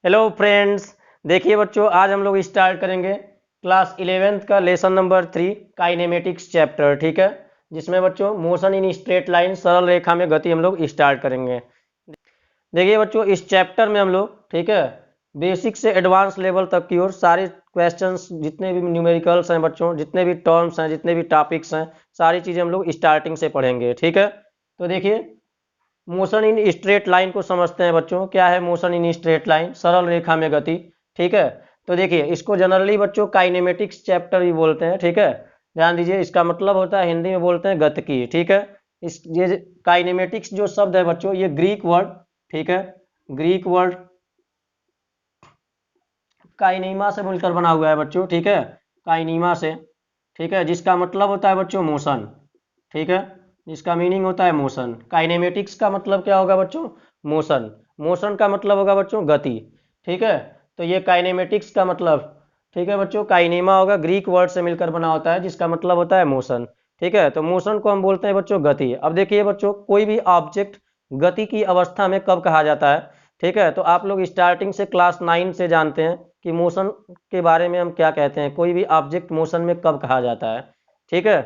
Hello friends. देखिए बच्चों, आज हम लोग स्टार्ट करेंगे क्लास 11th का लेसन नंबर 3 काइनेमेटिक्स चैप्टर। ठीक है, जिसमें बच्चों मोशन इन स्ट्रेट लाइन सरल रेखा में गति हम लोग स्टार्ट करेंगे। देखिए बच्चों, इस चैप्टर में हम लोग ठीक है बेसिक से एडवांस लेवल तक की ओर सारे क्वेश्चंस, जितने भी न्यूमेरिकल्स हैं बच्चों, जितने भी टर्म्स हैं, जितने भी टॉपिक्स हैं, सारी चीज़ें हम लोग स्टार्टिंग से पढ़ेंगे। ठीक है, तो देखिए मोशन इन स्ट्रेट लाइन को समझते हैं बच्चों। क्या है मोशन इन स्ट्रेट लाइन? सरल रेखा में गति। ठीक है, तो देखिए इसको जनरली बच्चों काइनेमेटिक्स चैप्टर भी बोलते हैं। ठीक है, ध्यान दीजिए, इसका मतलब होता है हिंदी में बोलते हैं गतिकी। ठीक है, इस ये काइनेमेटिक्स जो शब्द है बच्चों, ये ग्रीक वर्ड, ठीक है, ग्रीक वर्ड काइनेमा से मिलकर बना हुआ है बच्चों। ठीक है, काइनेमा से, ठीक है, जिसका मतलब होता है बच्चों मोशन। ठीक है, जिसका मीनिंग होता है मोशन। काइनेमेटिक्स का मतलब क्या होगा बच्चों? मोशन। मोशन का मतलब होगा बच्चों गति। ठीक है, तो ये काइनेमेटिक्स का मतलब, ठीक है बच्चों, काइनेमा होगा, ग्रीक वर्ड से मिलकर बना होता है, जिसका मतलब होता है मोशन। ठीक है, तो मोशन को हम बोलते हैं बच्चों गति। अब देखिए बच्चों, कोई भी ऑब्जेक्ट गति की अवस्था में कब कहा जाता है? ठीक है, तो आप लोग स्टार्टिंग से क्लास 9 से जानते हैं कि मोशन के बारे में हम क्या कहते हैं, कोई भी ऑब्जेक्ट मोशन में कब कहा जाता है। ठीक है,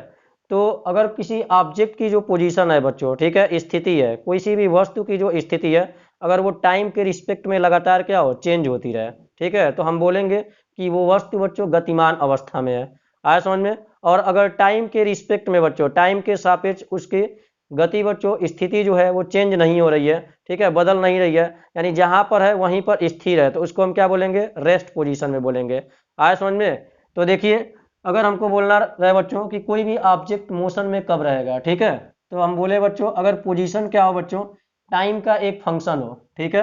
तो अगर किसी ऑब्जेक्ट की जो पोजीशन है बच्चों, ठीक है, स्थिति है, किसी भी वस्तु की जो स्थिति है, अगर वो टाइम के रिस्पेक्ट में लगातार क्या हो, चेंज होती रहे, ठीक है, तो हम बोलेंगे कि वो वस्तु बच्चों गतिमान अवस्था में है। आया समझ में? और अगर टाइम के रिस्पेक्ट में बच्चों, टाइम के सापेक्ष उसकी गति बच्चों, स्थिति जो है वो चेंज नहीं हो रही है, ठीक है, बदल नहीं रही है, यानी जहां पर है वहीं पर स्थिर है, तो उसको हम क्या बोलेंगे? रेस्ट पोजीशन में बोलेंगे। आया समझ में? तो देखिए, अगर हमको बोलना रहे बच्चों कि कोई भी ऑब्जेक्ट मोशन में कब रहेगा, ठीक है, तो हम बोले बच्चों, अगर पोजीशन क्या हो बच्चों? टाइम का एक फंक्शन हो। ठीक है,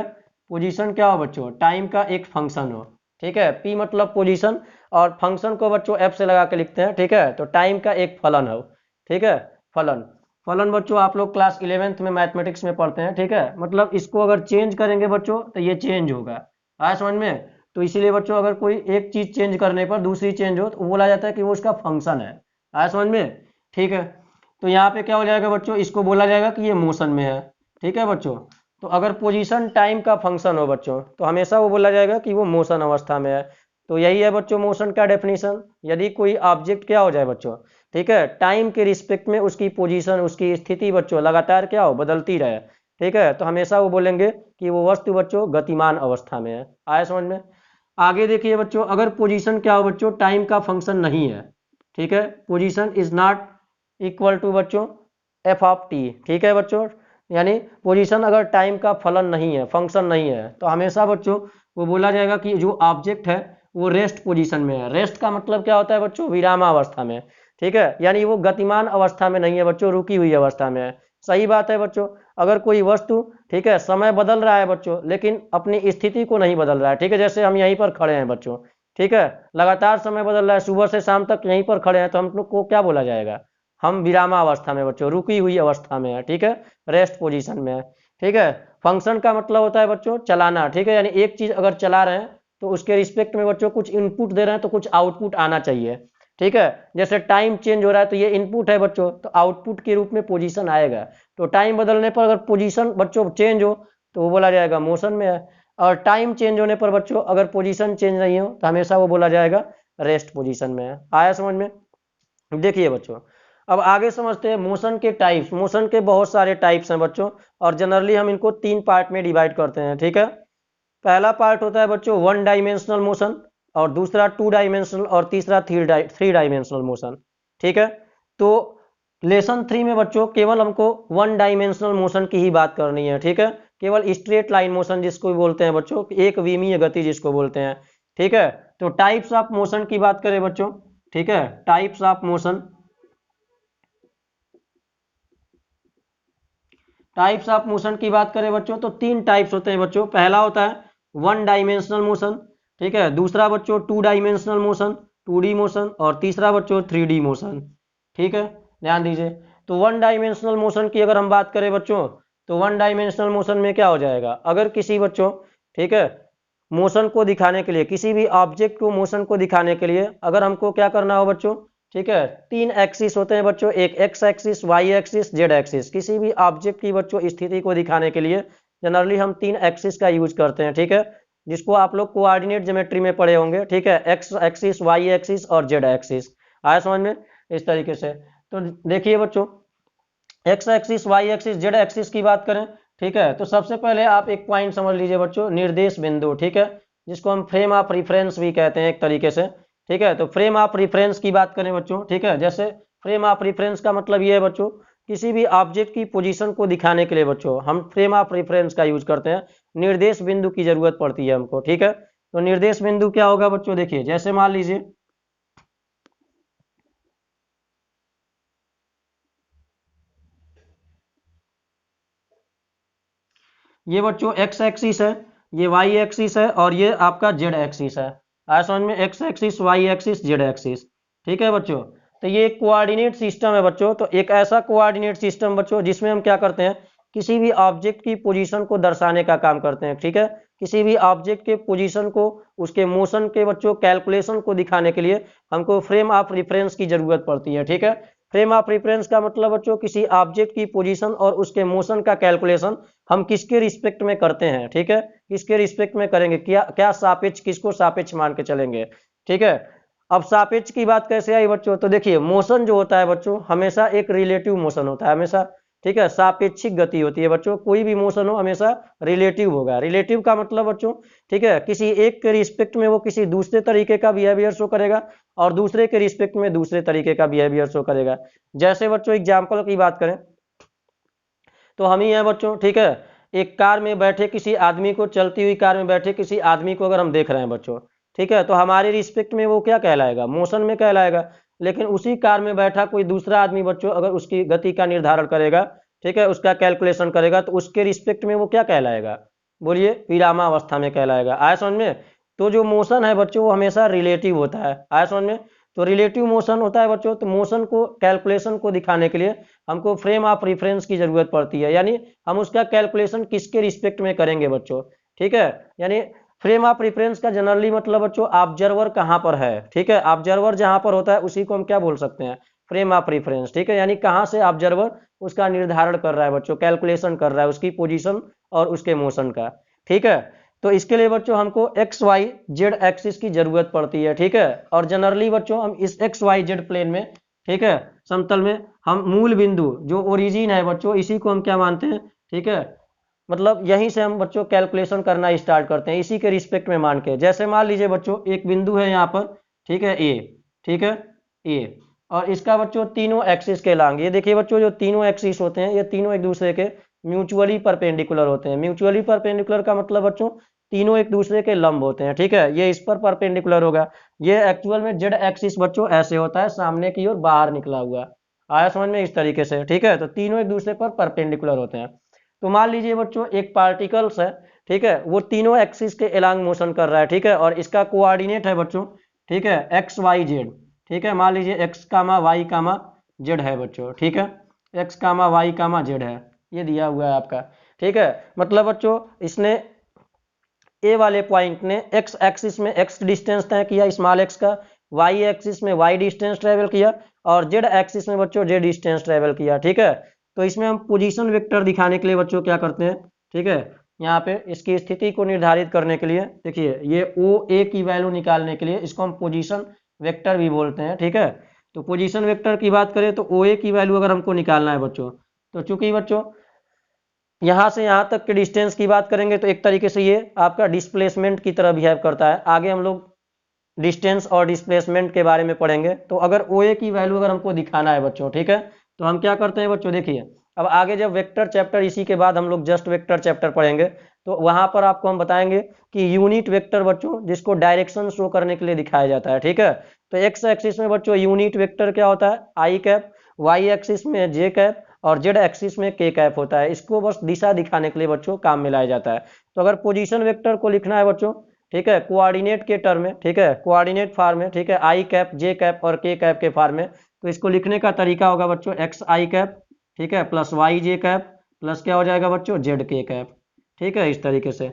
पोजीशन क्या हो बच्चों? टाइम का एक फंक्शन हो। ठीक है, पी मतलब पोजीशन, और फंक्शन को बच्चों एफ से लगा के लिखते हैं। ठीक है, तो टाइम का एक फलन हो। ठीक है, फलन। फलन बच्चों आप लोग क्लास 11th में मैथमेटिक्स में पढ़ते हैं। ठीक है, मतलब इसको अगर चेंज करेंगे बच्चों तो ये चेंज होगा। आया समझ में? तो इसीलिए बच्चों, अगर कोई एक चीज चेंज करने पर दूसरी चेंज हो तो बोला जाता है कि वो उसका फंक्शन है। आया समझ में? ठीक है, तो यहाँ पे क्या हो जाएगा बच्चों? इसको बोला जाएगा कि ये मोशन में है। ठीक है बच्चों, तो अगर पोजीशन टाइम का फंक्शन हो बच्चों, तो हमेशा वो बोला जाएगा कि वो मोशन अवस्था में है। तो यही है बच्चों मोशन का डेफिनेशन। यदि कोई ऑब्जेक्ट क्या हो जाए बच्चों, ठीक है, टाइम के रिस्पेक्ट में उसकी पोजीशन, उसकी स्थिति बच्चों लगातार क्या हो, बदलती रहे, ठीक है, तो हमेशा वो बोलेंगे कि वो वस्तु बच्चों गतिमान अवस्था में है। आया समझ में? आगे देखिए बच्चों, अगर पोजीशन क्या हो बच्चों, टाइम का फंक्शन नहीं है, ठीक है, position is not equal to बच्चों एफ ऑफ टी। ठीक है बच्चों, यानी पोजीशन अगर टाइम का फलन नहीं है, फंक्शन नहीं है, तो हमेशा बच्चों वो बोला जाएगा कि जो ऑब्जेक्ट है वो रेस्ट पोजीशन में है। रेस्ट का मतलब क्या होता है बच्चों? विरामावस्था में। ठीक है, यानी वो गतिमान अवस्था में नहीं है बच्चों, रुकी हुई अवस्था में है। सही बात है बच्चों। अगर कोई वस्तु, ठीक है, समय बदल रहा है बच्चों, लेकिन अपनी स्थिति को नहीं बदल रहा है, ठीक है, जैसे हम यहीं पर खड़े हैं बच्चों, ठीक है, लगातार समय बदल रहा है, सुबह से शाम तक यहीं पर खड़े हैं, तो हम लोग को क्या बोला जाएगा? हम विरामावस्था में बच्चों, रुकी हुई अवस्था में है। ठीक है, रेस्ट पोजीशन में है। ठीक है, फंक्शन का मतलब होता है बच्चों चलाना। ठीक है, यानी एक चीज अगर चला रहे हैं तो उसके रिस्पेक्ट में बच्चों कुछ इनपुट दे रहे हैं तो कुछ आउटपुट आना चाहिए। ठीक है, जैसे टाइम चेंज हो रहा है तो ये इनपुट है बच्चों, तो आउटपुट के रूप में पोजीशन आएगा। तो टाइम बदलने पर अगर पोजीशन बच्चों चेंज हो तो वो बोला जाएगा मोशन में है। और टाइम चेंज होने पर बच्चों अगर पोजीशन चेंज नहीं हो तो हमेशा वो बोला जाएगा रेस्ट पोजीशन में है। आया समझ में? देखिए बच्चों, अब आगे समझते हैं मोशन के टाइप्स। मोशन के बहुत सारे टाइप्स हैं बच्चों, और जनरली हम इनको 3 पार्ट में डिवाइड करते हैं। ठीक है, पहला पार्ट होता है बच्चों 1 डायमेंशनल मोशन, और दूसरा 2 डायमेंशनल, और तीसरा 3 डायमेंशनल मोशन। ठीक है, तो लेसन 3 में बच्चों केवल हमको 1 डायमेंशनल मोशन की ही बात करनी है। ठीक है, केवल स्ट्रेट लाइन मोशन जिसको भी बोलते हैं बच्चों, एक विमीय गति जिसको बोलते हैं। ठीक है, तो टाइप्स ऑफ मोशन की बात करें बच्चों, ठीक है, types of motion, types of motion की बात करें बच्चों तो 3 टाइप्स होते हैं बच्चों। पहला होता है 1 डायमेंशनल मोशन, ठीक है, दूसरा बच्चों 2 डायमेंशनल मोशन, 2D मोशन, और तीसरा बच्चों 3D मोशन। ठीक है, ध्यान दीजिए। तो 1 डायमेंशनल मोशन की अगर हम बात करें बच्चों, तो 1 डायमेंशनल मोशन में क्या हो जाएगा? अगर किसी बच्चों, ठीक है, मोशन को दिखाने के लिए, किसी भी ऑब्जेक्ट को मोशन को दिखाने के लिए अगर हमको क्या करना हो बच्चों, ठीक है, 3 एक्सिस होते हैं बच्चों, एक x axis, y axis, z axis. किसी भी ऑब्जेक्ट की बच्चों स्थिति को दिखाने के लिए जनरली हम 3 एक्सिस का यूज करते हैं। ठीक है, जिसको आप लोग कोऑर्डिनेट ज्योमेट्री में पढ़े होंगे, ठीक है, एक्स एक्सिस, वाई एक्सिस और जेड एक्सिस। आया समझ में? इस तरीके से। तो देखिए बच्चों, x axis, y axis, z axis की बात करें, ठीक है, तो सबसे पहले आप एक पॉइंट समझ लीजिए बच्चों, निर्देश बिंदु, ठीक है, जिसको हम फ्रेम ऑफ रेफरेंस भी कहते हैं एक तरीके से, ठीक है। तो फ्रेम ऑफ रेफरेंस की बात करें बच्चों, ठीक है, जैसे फ्रेम ऑफ रेफरेंस का मतलब ये है बच्चों, किसी भी ऑब्जेक्ट की पोजीशन को दिखाने के लिए बच्चों हम फ्रेम ऑफ रेफरेंस का यूज करते हैं, निर्देश बिंदु की जरूरत पड़ती है हमको, ठीक है। तो निर्देश बिंदु क्या होगा बच्चों, देखिए जैसे मान लीजिए ये बच्चों एक्स एक्सिस है, ये वाई एक्सिस है और ये आपका जेड एक्सिस है। आया समझ में? X axis, y axis, z axis, ठीक है बच्चों। तो ये एक कोऑर्डिनेट सिस्टम है बच्चों। तो एक ऐसा कोऑर्डिनेट सिस्टम बच्चों जिसमें हम क्या करते हैं, किसी भी ऑब्जेक्ट की पोजीशन को दर्शाने का काम करते हैं, ठीक है। किसी भी ऑब्जेक्ट के पोजीशन को, उसके मोशन के बच्चों कैलकुलेशन को दिखाने के लिए हमको फ्रेम ऑफ रेफरेंस की जरूरत पड़ती है, ठीक है। फ्रेम ऑफ रेफरेंस का मतलब बच्चों किसी ऑब्जेक्ट की पोजीशन और उसके मोशन का कैलकुलेशन हम किसके रिस्पेक्ट में करते हैं, ठीक है, किसके रिस्पेक्ट में करेंगे, क्या क्या सापेक्ष, किसको सापेक्ष मान के चलेंगे, ठीक है। अब सापेक्ष की बात कैसे आई बच्चों, तो देखिए मोशन जो होता है बच्चों हमेशा एक रिलेटिव मोशन होता है हमेशा, ठीक है, सापेक्षिक गति होती है बच्चों, कोई भी मोशन हो हमेशा रिलेटिव होगा। रिलेटिव का मतलब बच्चों, ठीक है, किसी एक के रिस्पेक्ट में वो किसी दूसरे तरीके का बिहेवियर शो करेगा और दूसरे के रिस्पेक्ट में दूसरे तरीके का बिहेवियर शो करेगा। जैसे बच्चों एग्जाम्पल की बात करें तो हम ही हैं बच्चों, ठीक है, एक कार में बैठे किसी आदमी को, चलती हुई कार में बैठे किसी आदमी को अगर हम देख रहे हैं बच्चों, ठीक है, तो हमारे रिस्पेक्ट में वो क्या कहलाएगा, मोशन में कहलाएगा। लेकिन उसी कार में बैठा कोई दूसरा आदमी बच्चों अगर उसकी गति का निर्धारण करेगा, ठीक है, उसका कैलकुलेशन करेगा, तो उसके रिस्पेक्ट में वो क्या कहलाएगा, बोलिए, विरामावस्था में कहलाएगा। आया समझ में? तो जो मोशन है बच्चों वो हमेशा रिलेटिव होता है। आया समझ में? तो रिलेटिव मोशन होता है बच्चों, तो मोशन को, कैलकुलेशन को दिखाने के लिए हमको फ्रेम ऑफ रेफरेंस की जरूरत पड़ती है, यानी हम उसका कैलकुलेशन किसके रिस्पेक्ट में करेंगे बच्चों, ठीक है। यानी फ्रेम ऑफ रेफरेंस का जनरली मतलब बच्चों ऑब्जर्वर कहाँ पर है, ठीक है, ऑब्जर्वर जहां पर होता है उसी को हम क्या बोल सकते हैं, फ्रेम ऑफ रेफरेंस, ठीक है। यानी कहाँ से ऑब्जर्वर उसका निर्धारण कर रहा है बच्चों, कैलकुलेशन कर रहा है उसकी पोजीशन और उसके मोशन का, ठीक है। तो इसके लिए बच्चों हमको एक्स वाई जेड एक्सिस की जरूरत पड़ती है, ठीक है। और जनरली बच्चों हम इस एक्स वाई जेड प्लेन में, ठीक है, समतल में हम मूल बिंदु जो ओरिजिन है बच्चों इसी को हम क्या मानते हैं, ठीक है, मतलब यहीं से हम बच्चों कैलकुलेशन करना स्टार्ट करते हैं इसी के रिस्पेक्ट में मान के। जैसे मान लीजिए बच्चों एक बिंदु है यहाँ पर, ठीक है, ए, ठीक है, ए, और इसका बच्चों तीनों एक्सिस के लांग, ये देखिए बच्चों जो तीनों एक्सिस होते हैं ये तीनों एक दूसरे के म्यूचुअली परपेंडिकुलर होते हैं। म्यूचुअली परपेंडिकुलर का मतलब बच्चों तीनों एक दूसरे के लंब होते हैं, ठीक है, ये इस पर परपेंडिकुलर होगा। ये एक्चुअल में जेड एक्सिस बच्चों ऐसे होता है, सामने की ओर बाहर निकला हुआ। आया समझ में? इस तरीके से, ठीक है। तो तीनों एक दूसरे पर परपेंडिकुलर होते हैं। तो मान लीजिए बच्चों एक पार्टिकल्स है, ठीक है, वो तीनों एक्सिस के एलांग मोशन कर रहा है, ठीक है, और इसका कोऑर्डिनेट है बच्चों, ठीक है, एक्स वाई जेड, ठीक है। मान लीजिए एक्स कामा वाई कामा जेड है बच्चों, ठीक है, एक्स कामा वाई कामा जेड है, ये दिया हुआ है आपका, ठीक है। मतलब बच्चों इसने ए वाले पॉइंट ने एक्स एक्सिस में एक्स डिस्टेंस तय किया स्मॉल एक्स का, वाई एक्सिस में वाई डिस्टेंस ट्रेवल किया और जेड एक्सिस में बच्चों जेड डिस्टेंस ट्रेवल किया, ठीक है। तो इसमें हम पोजीशन वेक्टर दिखाने के लिए बच्चों क्या करते हैं, ठीक है, यहाँ पे इसकी स्थिति को निर्धारित करने के लिए देखिए ये ओ ए की वैल्यू निकालने के लिए इसको हम पोजीशन वेक्टर भी बोलते हैं, ठीक है। तो पोजीशन वेक्टर की बात करें तो ओ ए की वैल्यू अगर हमको निकालना है बच्चों, तो चूंकि बच्चों यहाँ से यहाँ तक के डिस्टेंस की बात करेंगे तो एक तरीके से ये आपका डिस्प्लेसमेंट की तरह बिहेव करता है। आगे हम लोग डिस्टेंस और डिस्प्लेसमेंट के बारे में पढ़ेंगे। तो अगर ओ ए की वैल्यू अगर हमको दिखाना है बच्चों, ठीक है, तो हम क्या करते हैं बच्चों, देखिए अब आगे जब वेक्टर चैप्टर, इसी के बाद हम लोग जस्ट वेक्टर चैप्टर पढ़ेंगे, तो वहां पर आपको हम बताएंगे कि यूनिट वेक्टर बच्चों जिसको डायरेक्शन शो करने के लिए दिखाया जाता है, ठीक है। तो एक्स एक्सिस में बच्चों यूनिट वेक्टर क्या होता है, आई कैप, वाई एक्सिस में जे कैप और जेड एक्सिस में के कैप होता है। इसको बस दिशा दिखाने के लिए बच्चों काम में लाया जाता है। तो अगर पोजीशन वेक्टर को लिखना है बच्चों, ठीक है, कोऑर्डिनेट के टर्म में, ठीक है, कोऑर्डिनेट फॉर्म में, ठीक है, आई कैप जे कैप और के कैप के फॉर्म में, तो इसको लिखने का तरीका होगा बच्चों एक्स आई कैप, ठीक है, प्लस वाई जे कैप प्लस क्या हो जाएगा बच्चों जेड के कैप, ठीक है, इस तरीके से।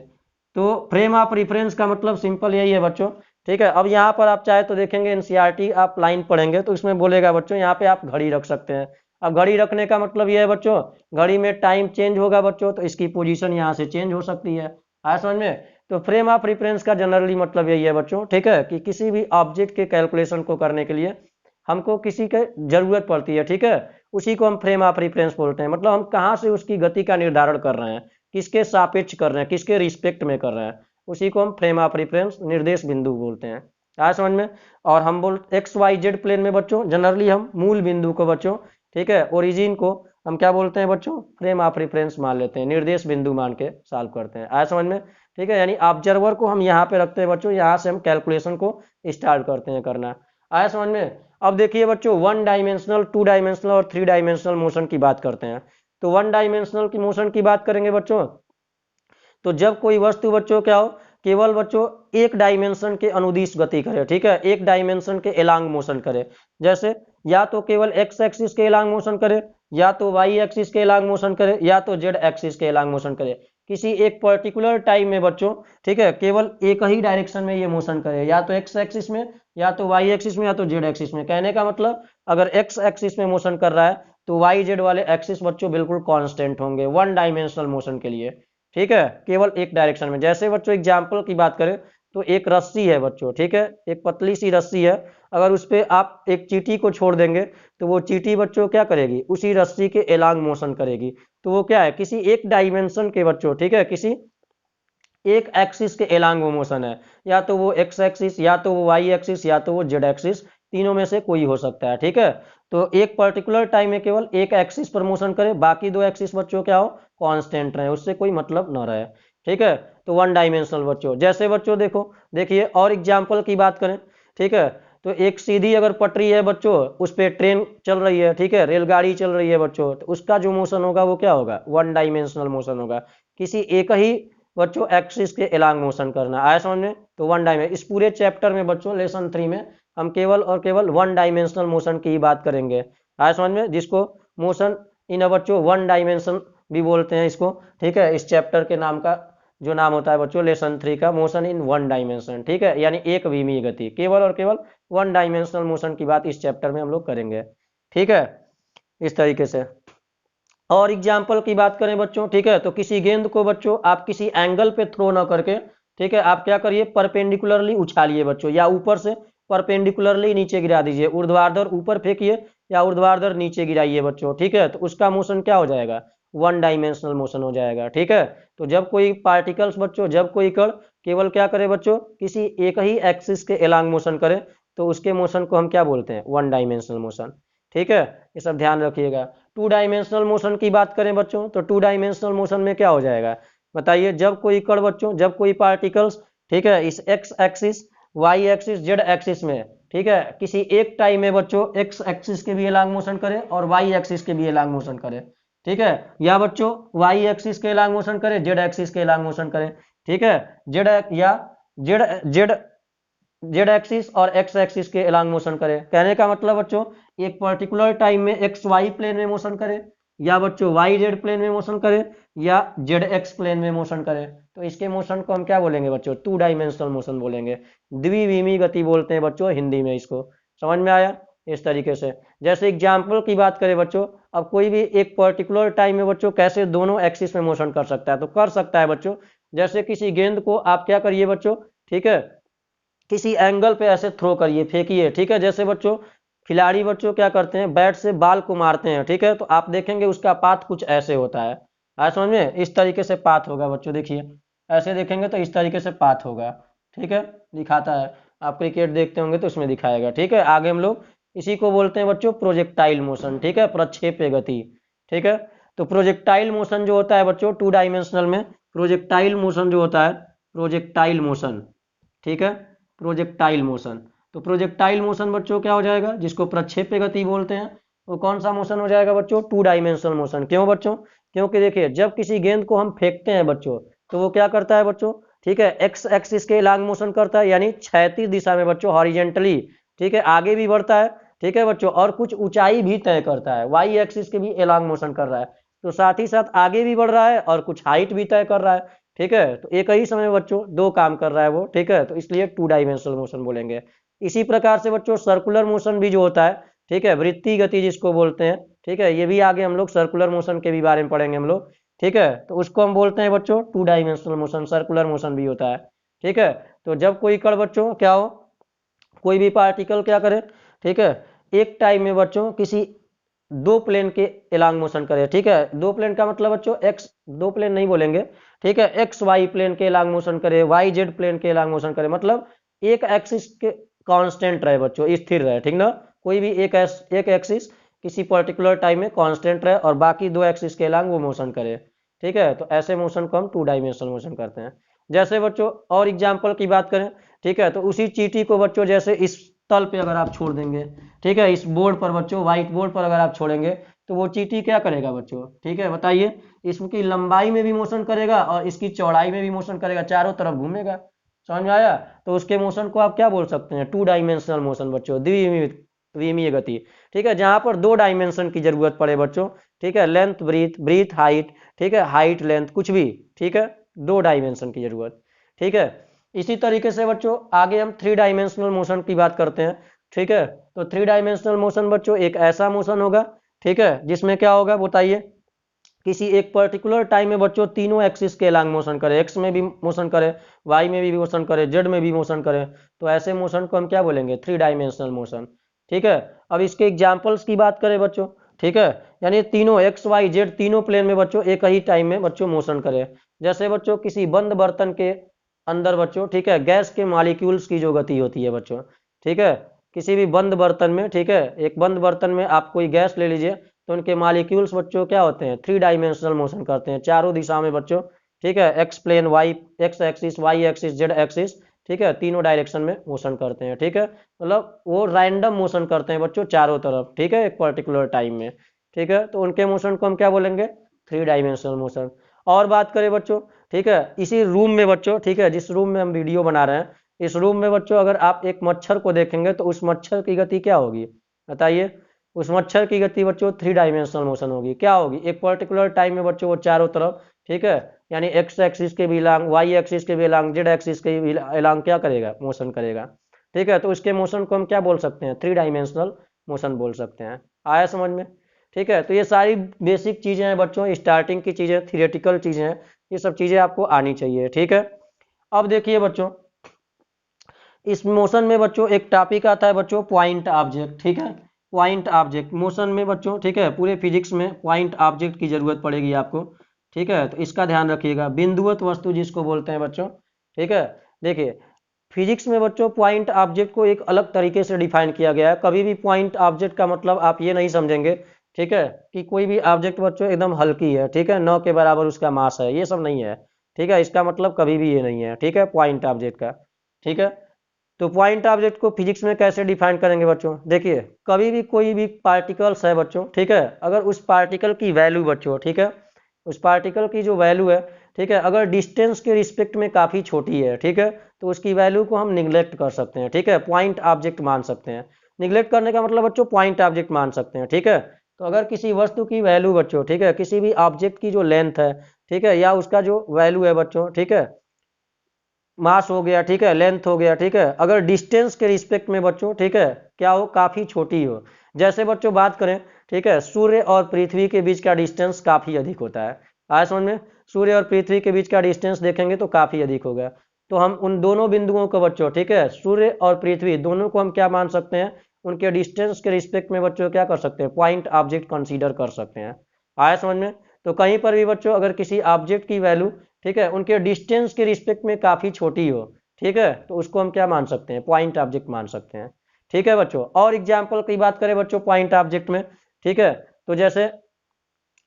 तो फ्रेम ऑफ रेफरेंस का मतलब सिंपल यही है बच्चों, ठीक है। अब यहाँ पर आप चाहे तो देखेंगे एनसीईआरटी आप लाइन पढ़ेंगे तो इसमें बोलेगा बच्चों यहाँ पे आप घड़ी रख सकते हैं। अब घड़ी रखने का मतलब ये है बच्चों, घड़ी में टाइम चेंज होगा बच्चों तो इसकी पोजीशन यहाँ से चेंज हो सकती है। आया समझ में? तो फ्रेम ऑफ रेफरेंस का जनरली मतलब यही है बच्चों, ठीक है, कि किसी भी ऑब्जेक्ट के कैलकुलेशन को करने के लिए हमको किसी के जरूरत पड़ती है, ठीक है, उसी को हम फ्रेम ऑफ रेफरेंस बोलते हैं। मतलब हम कहाँ से उसकी गति का निर्धारण कर रहे हैं, किसके सापेक्ष कर रहे हैं, किसके रिस्पेक्ट में कर रहे हैं, उसी को हम फ्रेम ऑफ रेफरेंस निर्देश बिंदु बोलते हैं। आया समझ में। और हम बोल एक्स वाई जेड प्लेन में बच्चों जनरली हम मूल बिंदु को बच्चों, ठीक है, ओरिजिन को हम क्या बोलते हैं बच्चों, फ्रेम ऑफ रेफरेंस मान लेते हैं, निर्देश बिंदु मान के सॉल्व करते हैं। आया समझ में, ठीक है, यानी ऑब्जर्वर को हम यहाँ पे रखते हैं बच्चों, यहाँ से हम कैलकुलेशन को स्टार्ट करते हैं करना। आया समझ में। अब देखिए बच्चों, 1 डायमेंशनल, 2 डायमेंशनल और 3 डायमेंशनल मोशन की बात करते हैं। तो 1 डायमेंशनल की मोशन की बात करेंगे बच्चों, तो जब कोई वस्तु बच्चों क्या हो, केवल बच्चों एक डायमेंशन के अनुदिश गति करे, ठीक है, एक डायमेंशन के एलांग मोशन करे। जैसे या तो केवल एक्स एक्सिस के एलांग मोशन करे, या तो वाई एक्सिस के एलांग मोशन करे, या तो जेड एक्सिस के एलांग मोशन करे। किसी एक पर्टिकुलर टाइम में बच्चों, ठीक है, केवल एक ही डायरेक्शन में ये मोशन करे, या तो एक्स एक्सिस में, या तो वाई एक्सिस में, या तो जेड एक्सिस में। कहने का मतलब अगर एक्स एक्सिस में मोशन कर रहा है तो वाई जेड वाले एक्सिस बच्चों बिल्कुल कांस्टेंट होंगे 1 डायमेंशनल मोशन के लिए, ठीक है, केवल एक डायरेक्शन में। जैसे बच्चों एग्जाम्पल की बात करें तो एक रस्सी है बच्चों, ठीक है, एक पतली सी रस्सी है, अगर उस पर आप एक चींटी को छोड़ देंगे तो वो चींटी बच्चों क्या करेगी, उसी रस्सी के एलांग मोशन करेगी। तो वो क्या है, किसी एक डायमेंशन के बच्चों, ठीक है, किसी एक एक्सिस के एलांग वो मोशन है, या तो वो एक्स एक्सिस, या तो वो वाई एक्सिस, या तो वो जेड एक्सिस, तीनों में से कोई हो सकता है, ठीक है। तो एक पर्टिकुलर टाइम में केवल एक एक्सिस पर मोशन करे, बाकी 2 एक्सिस बच्चों क्या हो, कांस्टेंट रहे, उससे कोई मतलब न रहे, ठीक है। तो 1 डायमेंशनल बच्चों। जैसे बच्चों देखो, देखिए और एग्जाम्पल की बात करें, ठीक है, तो एक सीधी अगर पटरी है बच्चों, उस पर ट्रेन चल रही है, ठीक है, रेलगाड़ी चल रही है बच्चों, तो उसका जो मोशन होगा वो क्या होगा, 1 डायमेंशनल मोशन होगा। किसी एक ही बच्चों एक्सिस के एलांग मोशन करना। आया समझ में। तो 1 डायमेंशन, इस पूरे चैप्टर में बच्चों लेसन 3 में हम केवल और केवल 1 डायमेंशनल मोशन की ही बात करेंगे। आया समझ में, जिसको मोशन इन बच्चों 1 डायमेंशन भी बोलते हैं इसको, ठीक है। इस चैप्टर के नाम का जो नाम होता है बच्चों लेसन 3 का, मोशन इन 1 डायमेंशन, ठीक है, यानी एक विमीय गति, केवल और केवल 1 डायमेंशनल मोशन की बात इस चैप्टर में हम लोग करेंगे, ठीक है, इस तरीके से। और एग्जाम्पल की बात करें बच्चों, ठीक है, तो किसी गेंद को बच्चों आप किसी एंगल पे थ्रो ना करके, ठीक है, आप क्या करिए, परपेंडिकुलरली उछालिए बच्चों, या ऊपर से परपेंडिकुलरली नीचे गिरा दीजिए, ऊर्ध्वाधर ऊपर फेंकिए या ऊर्ध्वाधर नीचे गिराइए बच्चों, ठीक है, तो उसका मोशन क्या हो जाएगा, 1 डायमेंशनल मोशन हो जाएगा, ठीक है। तो जब कोई पार्टिकल्स बच्चों, जब कोई कण केवल क्या करे बच्चों, किसी एक ही एक्सिस के एलांग मोशन करे, तो उसके मोशन को हम क्या बोलते हैं, 1 डायमेंशनल मोशन, ठीक है, ये सब ध्यान रखिएगा। 2 डायमेंशनल मोशन की बात करें बच्चों, तो 2 डायमेंशनल मोशन में क्या हो जाएगा, बताइए, जब कोई कण बच्चों, जब कोई पार्टिकल्स, ठीक है, इस x axis, y axis, z axis में, ठीक है, किसी एक टाइम में बच्चों एक्स एक्सिस के भी एलांग मोशन करे और वाई एक्सिस के भी एलांग मोशन करे, ठीक है, या बच्चों वाई एक्सिस के एलांग मोशन करे, जेड एक्सिस के एलांग मोशन करे, ठीक है, जेड या जेड जेड जेड एक्सिस और एक्स एक्सिस के एलांग मोशन करे। कहने का मतलब बच्चों, एक पर्टिकुलर टाइम में एक्स वाई प्लेन में मोशन करे, या बच्चों वाई जेड प्लेन में मोशन करे, या जेड एक्स प्लेन में मोशन करे, तो इसके मोशन को हम क्या बोलेंगे बच्चों, 2 डायमेंशनल मोशन बोलेंगे, द्विविमीय गति बोलते हैं बच्चों हिंदी में इसको। समझ में आया, इस तरीके से। जैसे एग्जाम्पल की बात करें बच्चों, अब कोई भी एक पर्टिकुलर टाइम में बच्चों कैसे दोनों एक्सिस में मोशन कर सकता है, तो कर सकता है बच्चों, जैसे किसी गेंद को आप क्या करिए बच्चों, ठीक है, किसी एंगल पे ऐसे थ्रो करिए, फेंकिए, ठीक है, जैसे बच्चों खिलाड़ी बच्चों क्या करते हैं, बैट से बाल को मारते हैं, ठीक है, तो आप देखेंगे उसका पाथ कुछ ऐसे होता है। आया समझ में, इस तरीके से पाथ होगा बच्चों, देखिए ऐसे देखेंगे तो इस तरीके से पाथ होगा, ठीक है, दिखाता है, आप क्रिकेट देखते होंगे तो उसमें दिखाएगा, ठीक है। आगे हम लोग इसी को बोलते हैं बच्चों प्रोजेक्टाइल मोशन, ठीक है, प्रक्षेप्य गति, ठीक है। तो प्रोजेक्टाइल मोशन जो होता है बच्चों 2 डायमेंशनल में, प्रोजेक्टाइल मोशन जो होता है, प्रोजेक्टाइल मोशन, ठीक है, प्रोजेक्टाइल मोशन। तो प्रोजेक्टाइल मोशन बच्चों क्या हो जाएगा, जिसको प्रक्षेप्य गति बोलते हैं, वो कौन सा मोशन हो जाएगा बच्चों, 2 डायमेंशनल मोशन। क्यों बच्चों, क्योंकि देखिए जब किसी गेंद को हम फेंकते हैं बच्चों, तो वो क्या करता है बच्चों, ठीक है, एक्स एक्सिस के एलांग मोशन करता है, यानी क्षैतिज दिशा में बच्चों, हॉरिजेंटली, ठीक है, आगे भी बढ़ता है, ठीक है बच्चों, और कुछ ऊंचाई भी तय करता है, वाई एक्सिस के भी एलांग मोशन कर रहा है, तो साथ ही साथ आगे भी बढ़ रहा है और कुछ हाइट भी तय कर रहा है, ठीक है। तो एक ही समय बच्चों 2 काम कर रहा है वो, ठीक है, तो इसलिए 2 डायमेंशनल मोशन बोलेंगे। इसी प्रकार से बच्चों सर्कुलर मोशन भी जो होता है, ठीक है, वृत्तीय गति जिसको बोलते हैं, ठीक है, ये भी आगे हम लोग सर्कुलर मोशन के भी बारे में पढ़ेंगे हम लोग, ठीक है, तो उसको हम बोलते हैं बच्चों two dimensional motion, circular motion भी होता है। ठीक है, तो जब कोई कण बच्चों क्या हो, कोई भी पार्टिकल क्या करे, ठीक है, एक टाइम में बच्चों किसी दो प्लेन के एलांग मोशन करे। ठीक है, दो प्लेन का मतलब बच्चों एक्स, दो प्लेन नहीं बोलेंगे, ठीक है, एक्स वाई प्लेन के एलांग मोशन करे, वाई जेड प्लेन के एलांग मोशन करे, मतलब एक एक्सिस के कांस्टेंट रहे बच्चों, स्थिर रहे। ठीक ना, कोई भी एक एक्सिस किसी पर्टिकुलर टाइम में कांस्टेंट रहे और बाकी दो एक्सिस के एलांग वो मोशन करे। ठीक है, तो ऐसे मोशन को हम टू डायमेंशनल मोशन करते हैं। जैसे बच्चों और एग्जाम्पल की बात करें, ठीक है, तो उसी चींटी को बच्चों जैसे इस तल पे अगर आप छोड़ देंगे, ठीक है, इस बोर्ड पर बच्चों, व्हाइट बोर्ड पर अगर आप छोड़ेंगे तो वो चींटी क्या करेगा बच्चों, ठीक है, बताइए, इसकी लंबाई में भी मोशन करेगा और इसकी चौड़ाई में भी मोशन करेगा, चारों तरफ घूमेगा। समझ में आया? तो उसके मोशन को आप क्या बोल सकते हैं, टू डायमेंशनल मोशन बच्चों, द्विमीय गति। ठीक है, जहां पर दो डायमेंशन की जरूरत पड़े बच्चों, ठीक है, लेंथ ब्रीथ, ब्रीथ हाइट, ठीक है, हाइट लेंथ कुछ भी, ठीक है, दो डायमेंशन की जरूरत। ठीक है, इसी तरीके से बच्चों आगे हम थ्री डायमेंशनल मोशन की बात करते हैं। ठीक है, तो थ्री डायमेंशनल मोशन बच्चों एक ऐसा मोशन होगा, ठीक है, जिसमें क्या होगा बताइए, किसी एक पर्टिकुलर टाइम में बच्चों तीनों एक्सिस के एलांग मोशन करे, एक्स में भी मोशन करे, वाई में भी मोशन करे, जेड में भी मोशन करे, तो ऐसे मोशन को हम क्या बोलेंगे, थ्री डायमेंशनल मोशन। ठीक है, अब इसके एग्जाम्पल्स की बात करें बच्चों, ठीक है, यानी तीनों एक्स वाई जेड तीनों प्लेन में बच्चों एक ही टाइम में बच्चों मोशन करे। जैसे बच्चों किसी बंद बर्तन के अंदर बच्चों, ठीक है, गैस के मॉलिक्यूल्स की जो गति होती है बच्चों, ठीक है, किसी भी बंद बर्तन में, ठीक है, एक बंद बर्तन में आप कोई गैस ले लीजिए, तो उनके मॉलिक्यूल्स बच्चों क्या होते हैं, थ्री डायमेंशनल मोशन करते हैं, चारों दिशा में बच्चों। ठीक है, x plane, y x axis, y axis, z axis, ठीक है, तीनों डायरेक्शन में मोशन करते हैं। ठीक है, मतलब वो रैंडम मोशन करते हैं बच्चों चारों तरफ, ठीक है, एक पर्टिकुलर टाइम में। ठीक है, तो उनके मोशन को हम क्या बोलेंगे, थ्री डायमेंशनल मोशन। और बात करें बच्चों, ठीक है, इसी रूम में बच्चों, ठीक है, जिस रूम में हम वीडियो बना रहे हैं, इस रूम में बच्चों अगर आप एक मच्छर को देखेंगे तो उस मच्छर की गति क्या होगी, बताइए, उस मच्छर की गति बच्चों थ्री डायमेंशनल मोशन होगी, क्या होगी, एक पर्टिकुलर टाइम में बच्चों वो चारों तरफ, ठीक है, यानी एक्स एक्सिस के भी एलांग, वाई एक्सिस के भी एलांग, जेड एक्सिस के भी एलांग क्या करेगा, मोशन करेगा। ठीक है, तो उसके मोशन को हम क्या बोल सकते हैं, थ्री डायमेंशनल मोशन बोल सकते हैं। आया समझ में? ठीक है, तो ये सारी बेसिक चीजें हैं बच्चों, स्टार्टिंग की चीजें, थियोरेटिकल चीजें हैं, ये सब चीजें आपको आनी चाहिए। ठीक है, अब देखिए बच्चों, इस मोशन में बच्चों एक टॉपिक आता है बच्चों, पॉइंट ऑब्जेक्ट। ठीक है, पॉइंट ऑब्जेक्ट मोशन में बच्चों, ठीक है, पूरे फिजिक्स में पॉइंट ऑब्जेक्ट की जरूरत पड़ेगी आपको। ठीक है, तो इसका ध्यान रखिएगा, बिंदुवत वस्तु जिसको बोलते हैं बच्चों। ठीक है, देखिए फिजिक्स में बच्चों पॉइंट ऑब्जेक्ट को एक अलग तरीके से डिफाइन किया गया है। कभी भी पॉइंट ऑब्जेक्ट का मतलब आप ये नहीं समझेंगे, ठीक है, कि कोई भी ऑब्जेक्ट बच्चों एकदम हल्की है, ठीक है, 9 के बराबर उसका मास है, ये सब नहीं है। ठीक है, इसका मतलब कभी भी ये नहीं है, ठीक है, पॉइंट ऑब्जेक्ट का। ठीक है, तो पॉइंट ऑब्जेक्ट को फिजिक्स में कैसे डिफाइन करेंगे बच्चों, देखिए कभी भी कोई भी पार्टिकल्स है बच्चों, ठीक है, अगर उस पार्टिकल की वैल्यू बच्चों, ठीक है, उस पार्टिकल की जो वैल्यू है, ठीक है, अगर डिस्टेंस के रिस्पेक्ट में काफ़ी छोटी है, ठीक है, तो उसकी वैल्यू को हम निगलेक्ट कर सकते हैं। ठीक है, पॉइंट ऑब्जेक्ट मान सकते हैं। निगलेक्ट करने का मतलब बच्चों पॉइंट ऑब्जेक्ट मान सकते हैं। ठीक है, तो अगर किसी वस्तु की वैल्यू बच्चों, ठीक है, किसी भी ऑब्जेक्ट की जो लेंथ है, ठीक है, या उसका जो वैल्यू है बच्चों, ठीक है, मास हो गया, ठीक है, लेंथ हो गया, ठीक है, अगर डिस्टेंस के रिस्पेक्ट में बच्चों, ठीक है, क्या हो, काफ़ी छोटी हो। जैसे बच्चों बात करें, ठीक है, सूर्य और पृथ्वी के बीच का डिस्टेंस काफ़ी अधिक होता है। आया समझ में? सूर्य और पृथ्वी के बीच का डिस्टेंस देखेंगे तो काफ़ी अधिक होगा। तो हम उन दोनों बिंदुओं को बच्चों, ठीक है, सूर्य और पृथ्वी दोनों को हम क्या मान सकते हैं, उनके डिस्टेंस के रिस्पेक्ट में बच्चों क्या कर सकते हैं, पॉइंट ऑब्जेक्ट कंसीडर कर सकते हैं। आया समझ में? तो कहीं पर भी बच्चों अगर किसी ऑब्जेक्ट की वैल्यू, ठीक है, उनके डिस्टेंस के रिस्पेक्ट में काफ़ी छोटी हो, ठीक है, तो उसको हम क्या मान सकते हैं, पॉइंट ऑब्जेक्ट मान सकते हैं। ठीक है बच्चों, और एग्जाम्पल की बात करें बच्चों पॉइंट ऑब्जेक्ट में, ठीक है, तो जैसे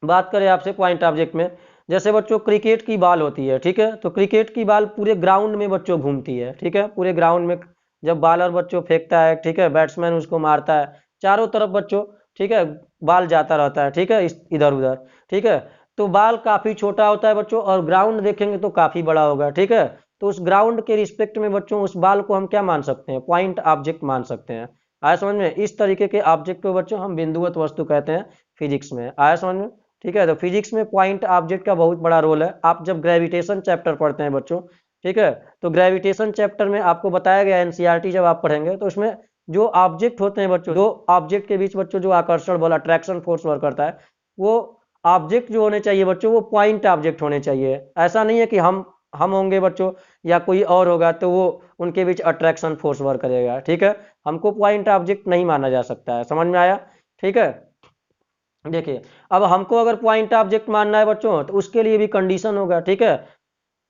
बात करें आपसे पॉइंट ऑब्जेक्ट में, जैसे बच्चों क्रिकेट की बॉल होती है, ठीक है, तो क्रिकेट की बॉल पूरे ग्राउंड में बच्चों घूमती है, ठीक है, पूरे ग्राउंड में जब बॉलर बच्चों फेंकता है, ठीक है, बैट्समैन उसको मारता है, चारों तरफ बच्चों, ठीक है, बॉल जाता रहता है, ठीक है, इधर उधर। ठीक है, तो बॉल काफ़ी छोटा होता है बच्चों और ग्राउंड देखेंगे तो काफ़ी बड़ा होगा। ठीक है, तो उस ग्राउंड के रिस्पेक्ट में बच्चों उस बॉल को हम क्या मान सकते हैं, पॉइंट ऑब्जेक्ट मान सकते हैं। आया समझ में? इस तरीके के ऑब्जेक्ट को बच्चों हम बिंदुवत वस्तु कहते हैं फिजिक्स में। आया समझ में? ठीक है, तो फिजिक्स में पॉइंट ऑब्जेक्ट का बहुत बड़ा रोल है। आप जब ग्रेविटेशन चैप्टर पढ़ते हैं बच्चों, ठीक है, तो ग्रेविटेशन चैप्टर में आपको बताया गया, एनसीईआरटी जब आप पढ़ेंगे तो उसमें जो ऑब्जेक्ट होते हैं बच्चों, दो ऑब्जेक्ट के बीच बच्चों जो आकर्षण बल, अट्रैक्शन फोर्स वर्क करता है, वो ऑब्जेक्ट जो होने चाहिए बच्चों वो पॉइंट ऑब्जेक्ट होने चाहिए। ऐसा नहीं है कि हम होंगे बच्चों या कोई और होगा तो वो उनके बीच अट्रैक्शन फोर्स वर्क करेगा, ठीक है। हमको पॉइंट ऑब्जेक्ट नहीं माना जा सकता है, समझ में आया, ठीक है। देखिए अब हमको अगर पॉइंट ऑब्जेक्ट मानना है बच्चों तो उसके लिए भी कंडीशन होगा, ठीक है।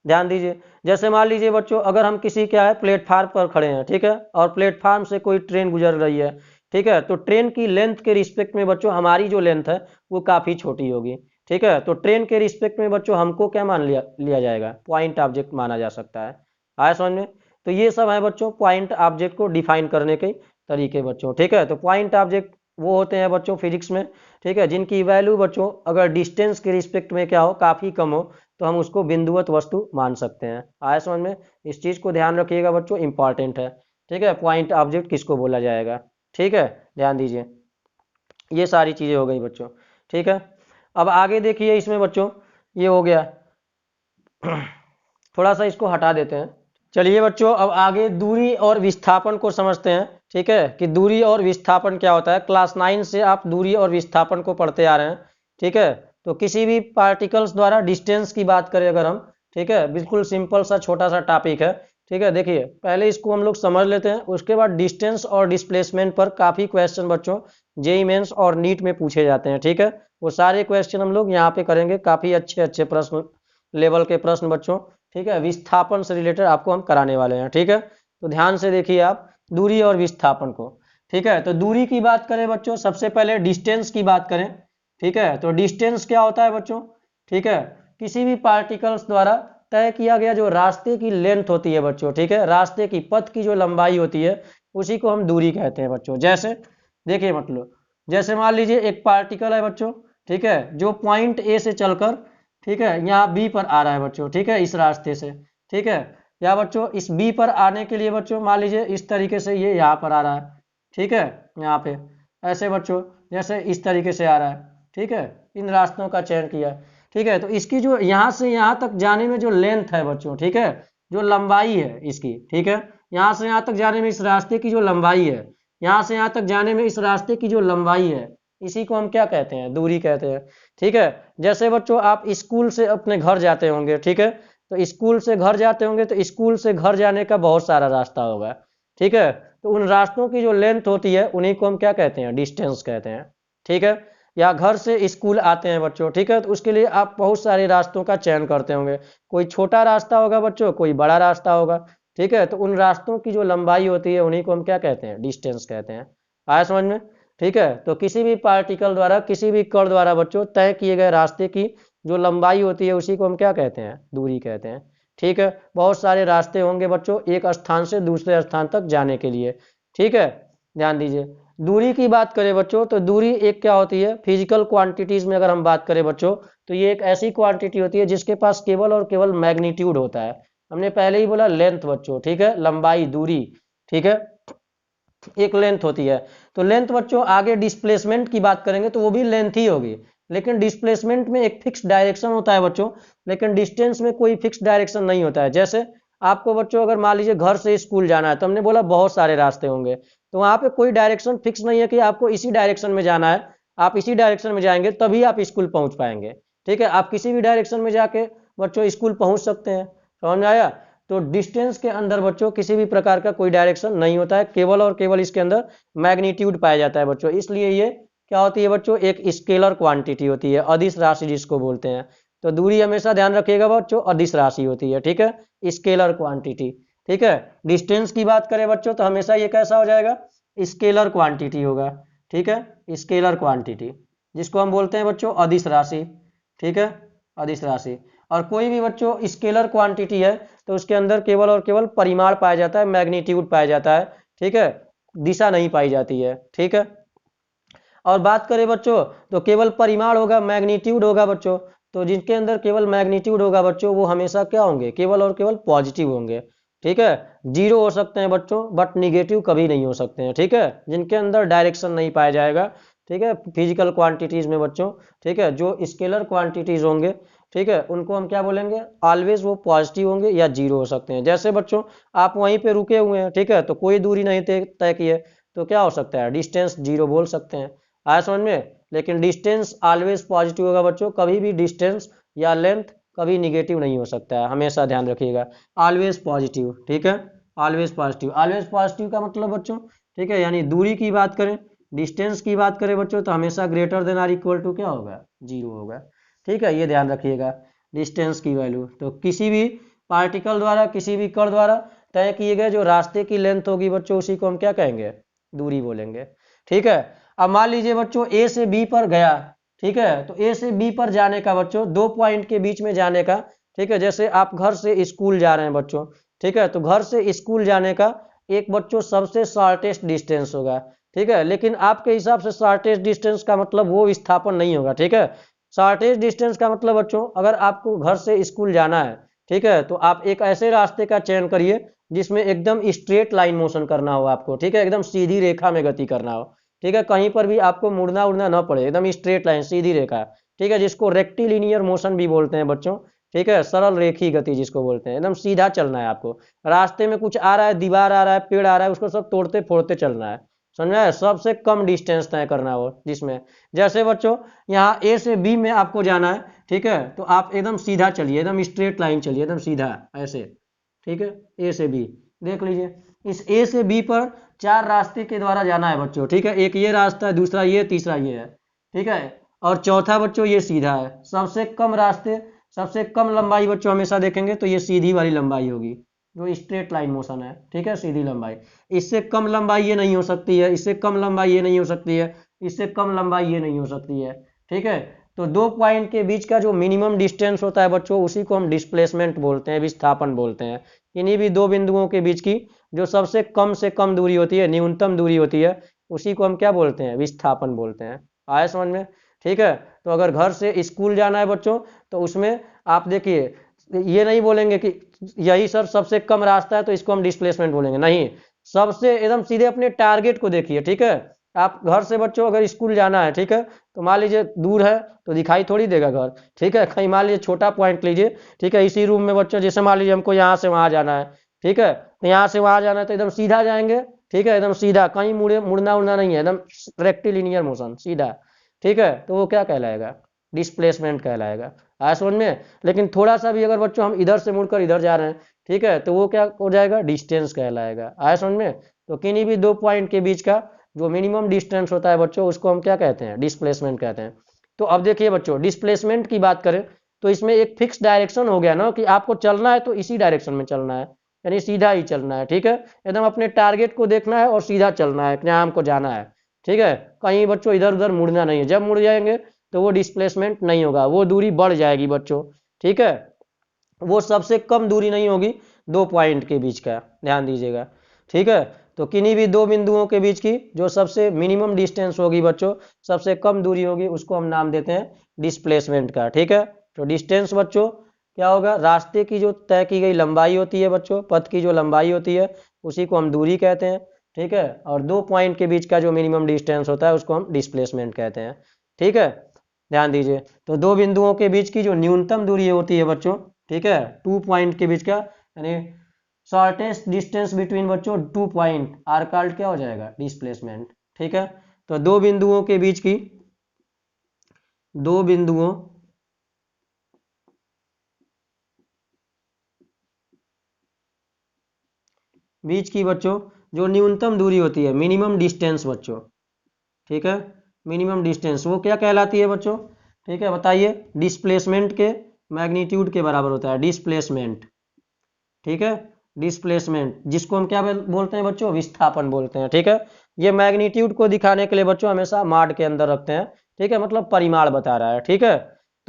ध्यान दीजिए, जैसे मान लीजिए बच्चों अगर हम किसी क्या है प्लेटफार्म पर खड़े हैं, ठीक है, और प्लेटफार्म से कोई ट्रेन गुजर रही है, ठीक है, तो ट्रेन की लेंथ के रिस्पेक्ट में बच्चों हमारी जो लेंथ है वो काफ़ी छोटी होगी, ठीक है। तो ट्रेन के रिस्पेक्ट में बच्चों हमको क्या मान लिया जाएगा, पॉइंट ऑब्जेक्ट माना जा सकता है। आया समझ में। तो ये सब है बच्चों पॉइंट ऑब्जेक्ट को डिफाइन करने के तरीके बच्चों, ठीक है। तो पॉइंट ऑब्जेक्ट वो होते हैं बच्चों फिजिक्स में, ठीक है, जिनकी वैल्यू बच्चों अगर डिस्टेंस के रिस्पेक्ट में क्या हो, काफ़ी कम हो, तो हम उसको बिंदुवत वस्तु मान सकते हैं। आया समझ में। इस चीज़ को ध्यान रखिएगा बच्चों, इंपॉर्टेंट है, ठीक है, पॉइंट ऑब्जेक्ट किसको बोला जाएगा, ठीक है। ध्यान दीजिए, ये सारी चीज़ें हो गई बच्चों, ठीक है। अब आगे देखिए इसमें बच्चों, ये हो गया थोड़ा सा इसको हटा देते हैं। चलिए बच्चों अब आगे दूरी और विस्थापन को समझते हैं, ठीक है, कि दूरी और विस्थापन क्या होता है। क्लास 9 से आप दूरी और विस्थापन को पढ़ते आ रहे हैं, ठीक है। तो किसी भी पार्टिकल्स द्वारा डिस्टेंस की बात करें अगर हम, ठीक है, बिल्कुल सिंपल सा छोटा सा टॉपिक है, ठीक है। देखिए पहले इसको हम लोग समझ लेते हैं, उसके बाद डिस्टेंस और डिस्प्लेसमेंट पर काफ़ी क्वेश्चन बच्चों जेईई मेंस और नीट में पूछे जाते हैं, ठीक है। वो सारे क्वेश्चन हम लोग यहाँ पे करेंगे, काफ़ी अच्छे अच्छे प्रश्न, लेवल के प्रश्न बच्चों, ठीक है, विस्थापन से रिलेटेड आपको हम कराने वाले हैं, ठीक है। तो ध्यान से देखिए आप दूरी और विस्थापन को, ठीक है। तो दूरी की बात करें बच्चों, सबसे पहले डिस्टेंस की बात करें, ठीक है। तो डिस्टेंस क्या होता है बच्चों, ठीक है, किसी भी पार्टिकल्स द्वारा तय किया गया जो रास्ते की लेंथ होती है बच्चों, ठीक है, रास्ते की पथ की जो लंबाई होती है उसी को हम दूरी कहते हैं बच्चों। जैसे देखिए मतलब, जैसे मान लीजिए एक पार्टिकल है बच्चों, ठीक है, जो पॉइंट ए से चलकर, ठीक है, यहाँ बी पर आ रहा है बच्चों, ठीक है, इस रास्ते से, ठीक है। या बच्चों इस बी पर आने के लिए बच्चों मान लीजिए इस तरीके से ये यहाँ पर आ रहा है, ठीक है, यहाँ पे ऐसे बच्चों जैसे इस तरीके से आ रहा है, ठीक है, इन रास्तों का चयन किया, ठीक है। तो इसकी जो यहाँ से यहाँ तक जाने में जो लेंथ है बच्चों, ठीक है, जो लंबाई है इसकी, ठीक है, यहाँ से यहाँ तक जाने में इस रास्ते की जो लंबाई है, यहाँ से यहाँ तक जाने में इस रास्ते की जो लंबाई है, इसी को हम क्या कहते हैं, दूरी कहते हैं, ठीक है। जैसे बच्चों आप स्कूल से अपने घर जाते होंगे, ठीक है, तो स्कूल से घर जाते होंगे तो स्कूल से घर जाने का बहुत सारा रास्ता होगा, ठीक है। तो उन रास्तों की जो लेंथ होती है उन्हीं को हम क्या कहते हैं, डिस्टेंस कहते हैं, ठीक है। या घर से स्कूल आते हैं बच्चों, ठीक है, तो उसके लिए आप बहुत सारे रास्तों का चयन करते होंगे, कोई छोटा रास्ता होगा बच्चों, कोई बड़ा रास्ता होगा, ठीक है। तो उन रास्तों की जो लंबाई होती है उन्हीं को हम क्या कहते हैं, डिस्टेंस कहते हैं। आया समझ में, ठीक है। तो किसी भी पार्टिकल द्वारा, किसी भी कण द्वारा बच्चों तय किए गए रास्ते की जो लंबाई होती है उसी को हम क्या कहते हैं, दूरी कहते हैं, ठीक है। बहुत सारे रास्ते होंगे बच्चों एक स्थान से दूसरे स्थान तक जाने के लिए, ठीक है। ध्यान दीजिए, दूरी की बात करें बच्चों तो दूरी एक क्या होती है, फिजिकल क्वांटिटीज में अगर हम बात करें बच्चों तो ये एक ऐसी क्वांटिटी होती है जिसके पास केवल और केवल मैग्नीट्यूड होता है। हमने पहले ही बोला लेंथ बच्चों, ठीक है, लंबाई दूरी, ठीक है, एक लेंथ होती है। तो लेंथ बच्चों आगे डिस्प्लेसमेंट की बात करेंगे तो वो भी लेंथ ही होगी, लेकिन डिस्प्लेसमेंट में एक फिक्स डायरेक्शन होता है बच्चों, लेकिन डिस्टेंस में कोई फिक्स डायरेक्शन नहीं होता है। जैसे आपको बच्चों अगर मान लीजिए घर से स्कूल जाना है तो हमने बोला बहुत सारे रास्ते होंगे, तो वहाँ पे कोई डायरेक्शन फिक्स नहीं है कि आपको इसी डायरेक्शन में जाना है, आप इसी डायरेक्शन में जाएंगे तभी आप स्कूल पहुँच पाएंगे, ठीक है। आप किसी भी डायरेक्शन में जाके बच्चों स्कूल पहुँच सकते हैं, समझ में आया। तो डिस्टेंस के अंदर बच्चों किसी भी प्रकार का कोई डायरेक्शन नहीं होता है, केवल और केवल इसके अंदर मैग्नीट्यूड पाया जाता है बच्चों। इसलिए ये क्या होती है बच्चों, एक स्केलर क्वांटिटी होती है, अदिश राशि जिसको बोलते हैं। तो दूरी हमेशा ध्यान रखिएगा बच्चों अदिश राशि होती है, ठीक है, स्केलर क्वांटिटी, ठीक है। डिस्टेंस की बात करें बच्चों तो हमेशा ये कैसा हो जाएगा, स्केलर क्वांटिटी होगा, ठीक है, स्केलर क्वांटिटी जिसको हम बोलते हैं बच्चों अदिश राशि, ठीक है, अदिश राशि। और कोई भी बच्चों स्केलर क्वांटिटी है तो उसके अंदर केवल और केवल परिमाण पाया जाता है, मैग्नीट्यूड पाया जाता है, ठीक है, दिशा नहीं पाई जाती है, ठीक है। और बात करें बच्चों तो केवल परिमाण होगा, मैग्नीट्यूड होगा बच्चों, तो जिनके अंदर केवल मैग्नीट्यूड होगा बच्चों वो हमेशा क्या होंगे, केवल और केवल पॉजिटिव होंगे, ठीक है। जीरो हो सकते हैं बच्चों बट निगेटिव कभी नहीं हो सकते हैं, ठीक है, जिनके अंदर डायरेक्शन नहीं पाया जाएगा, ठीक है, फिजिकल क्वांटिटीज में बच्चों, ठीक है, जो स्केलर क्वांटिटीज होंगे, ठीक है, उनको हम क्या बोलेंगे, ऑलवेज वो पॉजिटिव होंगे या जीरो हो सकते हैं। जैसे बच्चों आप वहीं पे रुके हुए हैं, ठीक है, तो कोई दूरी नहीं तय किए तो क्या हो सकता है, डिस्टेंस जीरो बोल सकते हैं। आया समझ में। लेकिन डिस्टेंस ऑलवेज पॉजिटिव होगा बच्चों, कभी भी डिस्टेंस या लेंथ कभी निगेटिव नहीं हो सकता है, हमेशा ध्यान रखिएगा, ऑलवेज पॉजिटिव, ठीक है, ऑलवेज पॉजिटिव। ऑलवेज पॉजिटिव का मतलब बच्चों, ठीक है, यानी दूरी की बात करें, डिस्टेंस की बात करें बच्चों, तो हमेशा greater than or equal to क्या होगा, 0 होगा, ठीक है, ये ध्यान रखिएगा डिस्टेंस की वैल्यू। तो किसी भी पार्टिकल द्वारा, किसी भी कण द्वारा तय किए गए जो रास्ते की लेंथ होगी बच्चों, उसी को हम क्या कहेंगे, दूरी बोलेंगे, ठीक है। अब मान लीजिए बच्चों ए से बी पर गया, ठीक है, तो ए से बी पर जाने का बच्चों, दो पॉइंट के बीच में जाने का, ठीक है, जैसे आप घर से स्कूल जा रहे हैं बच्चों, ठीक है, तो घर से स्कूल जाने का एक बच्चों सबसे शॉर्टेस्ट डिस्टेंस होगा, ठीक है, लेकिन आपके हिसाब से शॉर्टेस्ट डिस्टेंस का मतलब वो विस्थापन नहीं होगा, ठीक है। शॉर्टेस्ट डिस्टेंस का मतलब बच्चों, अगर आपको घर से स्कूल जाना है, ठीक है, तो आप एक ऐसे रास्ते का चयन करिए जिसमें एकदम स्ट्रेट लाइन मोशन करना हो आपको, ठीक है, एकदम सीधी रेखा में गति करना हो, ठीक है, कहीं पर भी आपको मुड़ना उड़ना ना पड़े, एकदम स्ट्रेट लाइन, सीधी रेखा, ठीक है, जिसको रेक्टिलिनियर मोशन भी बोलते हैं बच्चों, ठीक है, सरल रेखी गति जिसको बोलते हैं, एकदम सीधा चलना है आपको। रास्ते में कुछ आ रहा है, दीवार आ रहा है, पेड़ आ रहा है, उसको सब तोड़ते फोड़ते चलना है, समझा है, सबसे कम डिस्टेंस तय करना हो जिसमें, जैसे बच्चों यहाँ ए से बी में आपको जाना है, ठीक है, तो आप एकदम सीधा चलिए, एकदम स्ट्रेट लाइन चलिए, एकदम सीधा ऐसे, ठीक है, ए से बी देख लीजिए, इस ए से बी पर 4 रास्ते के द्वारा जाना है बच्चों, ठीक है, एक ये रास्ता है, दूसरा ये, तीसरा ये है, ठीक है, और चौथा बच्चों ये सीधा है। सबसे कम रास्ते, सबसे कम लंबाई बच्चों हमेशा देखेंगे तो ये सीधी वाली लंबाई होगी, जो स्ट्रेट लाइन मोशन है, ठीक है, सीधी लंबाई, इससे कम लंबाई ये नहीं हो सकती है, इससे कम लंबाई ये नहीं हो सकती है, इससे कम लंबाई ये नहीं हो सकती है, ठीक है। तो दो पॉइंट के बीच का जो मिनिमम डिस्टेंस होता है बच्चों, उसी को हम डिस्प्लेसमेंट बोलते हैं, विस्थापन बोलते हैं। इन्हीं भी दो बिंदुओं के बीच की जो सबसे कम से कम दूरी होती है, न्यूनतम दूरी होती है, उसी को हम क्या बोलते हैं, विस्थापन बोलते हैं। आया समझ में, ठीक है। तो अगर घर से स्कूल जाना है बच्चों, तो उसमें आप देखिए, ये नहीं बोलेंगे कि यही सर सबसे कम रास्ता है तो इसको हम डिस्प्लेसमेंट बोलेंगे, नहीं, सबसे एकदम सीधे अपने टारगेट को देखिए, ठीक है। आप घर से बच्चों अगर स्कूल जाना है, ठीक है, तो मान लीजिए दूर है तो दिखाई थोड़ी देगा घर, ठीक है, कहीं मान लीजिए छोटा पॉइंट लीजिए, ठीक है, इसी रूम में बच्चों, जैसे मान लीजिए हमको यहाँ से वहाँ जाना है, ठीक है, तो यहाँ से वहाँ जाना है तो एकदम सीधा जाएंगे, ठीक है, एकदम सीधा, कहीं मुड़ना उड़ना नहीं है, एकदम रेक्टिलिनियर मोशन सीधा, ठीक है, तो वो क्या कहलाएगा, डिस्प्लेसमेंट कहलाएगा। आया समझ में। लेकिन थोड़ा सा भी अगर बच्चों हम इधर से मुड़कर इधर जा रहे हैं, ठीक है, तो वो क्या हो जाएगा, डिस्टेंस कहलाएगा। आया समझ में। तो किन्हीं भी दो पॉइंट के बीच का जो मिनिमम डिस्टेंस होता है बच्चों, उसको हम क्या कहते हैं, डिस्प्लेसमेंट कहते हैं। तो अब देखिए बच्चों, डिस्प्लेसमेंट की बात करें तो इसमें एक फिक्स डायरेक्शन हो गया ना, कि आपको चलना है तो इसी डायरेक्शन में चलना है, यानी सीधा ही चलना है, ठीक है, एकदम अपने टारगेट को देखना है और सीधा चलना है, जहाँ हमको जाना है, ठीक है, कहीं बच्चों इधर उधर मुड़ना नहीं है। जब मुड़ जाएंगे तो वो डिस्प्लेसमेंट नहीं होगा, वो दूरी बढ़ जाएगी बच्चों, ठीक है, वो सबसे कम दूरी नहीं होगी दो पॉइंट के बीच का, ध्यान दीजिएगा, ठीक है। तो किन्हीं भी दो बिंदुओं के बीच की जो सबसे मिनिमम डिस्टेंस होगी बच्चों, सबसे कम दूरी होगी, उसको हम नाम देते हैं डिस्प्लेसमेंट का, ठीक है। तो डिस्टेंस बच्चों क्या होगा, रास्ते की जो तय की गई लंबाई होती है बच्चों, पथ की जो लंबाई होती है, उसी को हम दूरी कहते हैं, ठीक है, और दो पॉइंट के बीच का जो मिनिमम डिस्टेंस होता है उसको हम डिस्प्लेसमेंट कहते हैं, ठीक है। ध्यान दीजिए, तो दो बिंदुओं के बीच की जो न्यूनतम दूरी होती है बच्चों, ठीक है, 2 पॉइंट के बीच का, यानी शॉर्टेस्ट डिस्टेंस बिटवीन बच्चों 2 पॉइंट आर कॉल्ड क्या हो जाएगा, डिस्प्लेसमेंट, ठीक है। तो दो बिंदुओं के बीच की, दो बिंदुओं बीच की बच्चों जो न्यूनतम दूरी होती है, मिनिमम डिस्टेंस बच्चों, ठीक है, मिनिमम डिस्टेंस वो क्या कहलाती है बच्चों, ठीक है, बताइए, डिस्प्लेसमेंट के मैग्नीट्यूड के बराबर होता है डिस्प्लेसमेंट, ठीक है, डिस्प्लेसमेंट जिसको हम क्या बोलते हैं बच्चों, विस्थापन बोलते हैं, ठीक है। ये मैग्नीट्यूड को दिखाने के लिए बच्चों हमेशा माड के अंदर रखते हैं, ठीक है, मतलब परिमाण बता रहा है, ठीक है।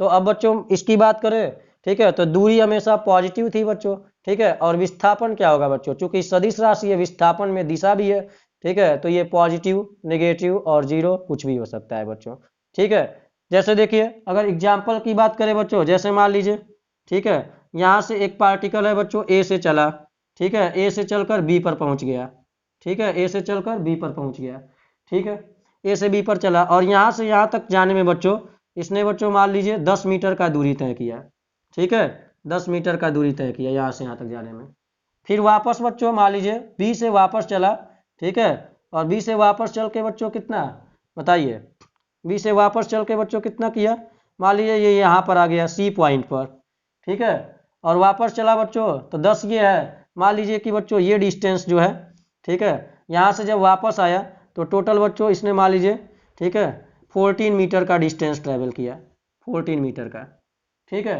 तो अब बच्चों इसकी बात करें, ठीक है, तो दूरी हमेशा पॉजिटिव थी बच्चों, ठीक है, और विस्थापन क्या होगा बच्चों, चूंकि सदिश राशि है, विस्थापन में दिशा भी है, ठीक है, तो ये पॉजिटिव, नेगेटिव और जीरो कुछ भी हो सकता है बच्चों, ठीक है। जैसे देखिए, अगर एग्जाम्पल की बात करें बच्चों, जैसे मान लीजिए, ठीक है, यहाँ से एक पार्टिकल है बच्चों, ए से चला, ठीक है, ए से चलकर बी पर पहुंच गया, ठीक है, ए से चलकर बी पर पहुंच गया, ठीक है, ए से बी पर चला, और यहाँ से यहाँ तक जाने में बच्चों इसने बच्चों मान लीजिए 10 मीटर का दूरी तय किया, ठीक है, 10 मीटर का दूरी तय किया यहाँ से यहाँ तक जाने में। फिर वापस बच्चों मान लीजिए बी से वापस चला, ठीक है, और बी से वापस चल के बच्चों कितना, बताइए, बी से वापस चल के बच्चों कितना किया, मान लीजिए ये यहाँ पर आ गया सी पॉइंट पर, ठीक है, और वापस चला बच्चों तो 10 ये है। मान लीजिए कि बच्चों ये डिस्टेंस जो है, ठीक है, यहाँ से जब वापस आया तो टोटल बच्चों इसने मान लीजिए, ठीक है, 14 मीटर का डिस्टेंस ट्रेवल किया, 14 मीटर का, ठीक है।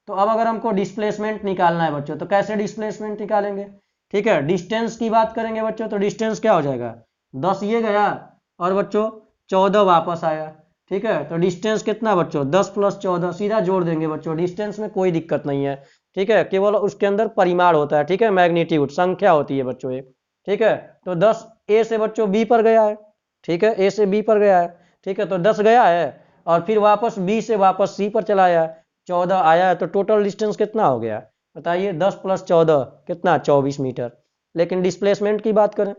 तो अब अगर हमको डिस्प्लेसमेंट निकालना है बच्चों तो कैसे डिस्प्लेसमेंट निकालेंगे, ठीक है, डिस्टेंस की बात करेंगे बच्चों तो डिस्टेंस क्या हो जाएगा, 10 ये गया और बच्चों 14 वापस आया, ठीक है। तो डिस्टेंस कितना बच्चों, 10 + 14, सीधा जोड़ देंगे बच्चों, डिस्टेंस में कोई दिक्कत नहीं है, ठीक है, केवल उसके अंदर परिमाण होता है, ठीक है, मैग्नीट्यूड संख्या होती है बच्चों एक, ठीक है। तो 10 ए से बच्चों बी पर गया है, ठीक है, ए से बी पर गया है, ठीक है, तो 10 गया है और फिर वापस बी से वापस सी पर चला आया, 14 आया है, तो टोटल डिस्टेंस कितना हो गया बताइए, 10 + 14 कितना, 24 मीटर। लेकिन डिस्प्लेसमेंट की बात करें,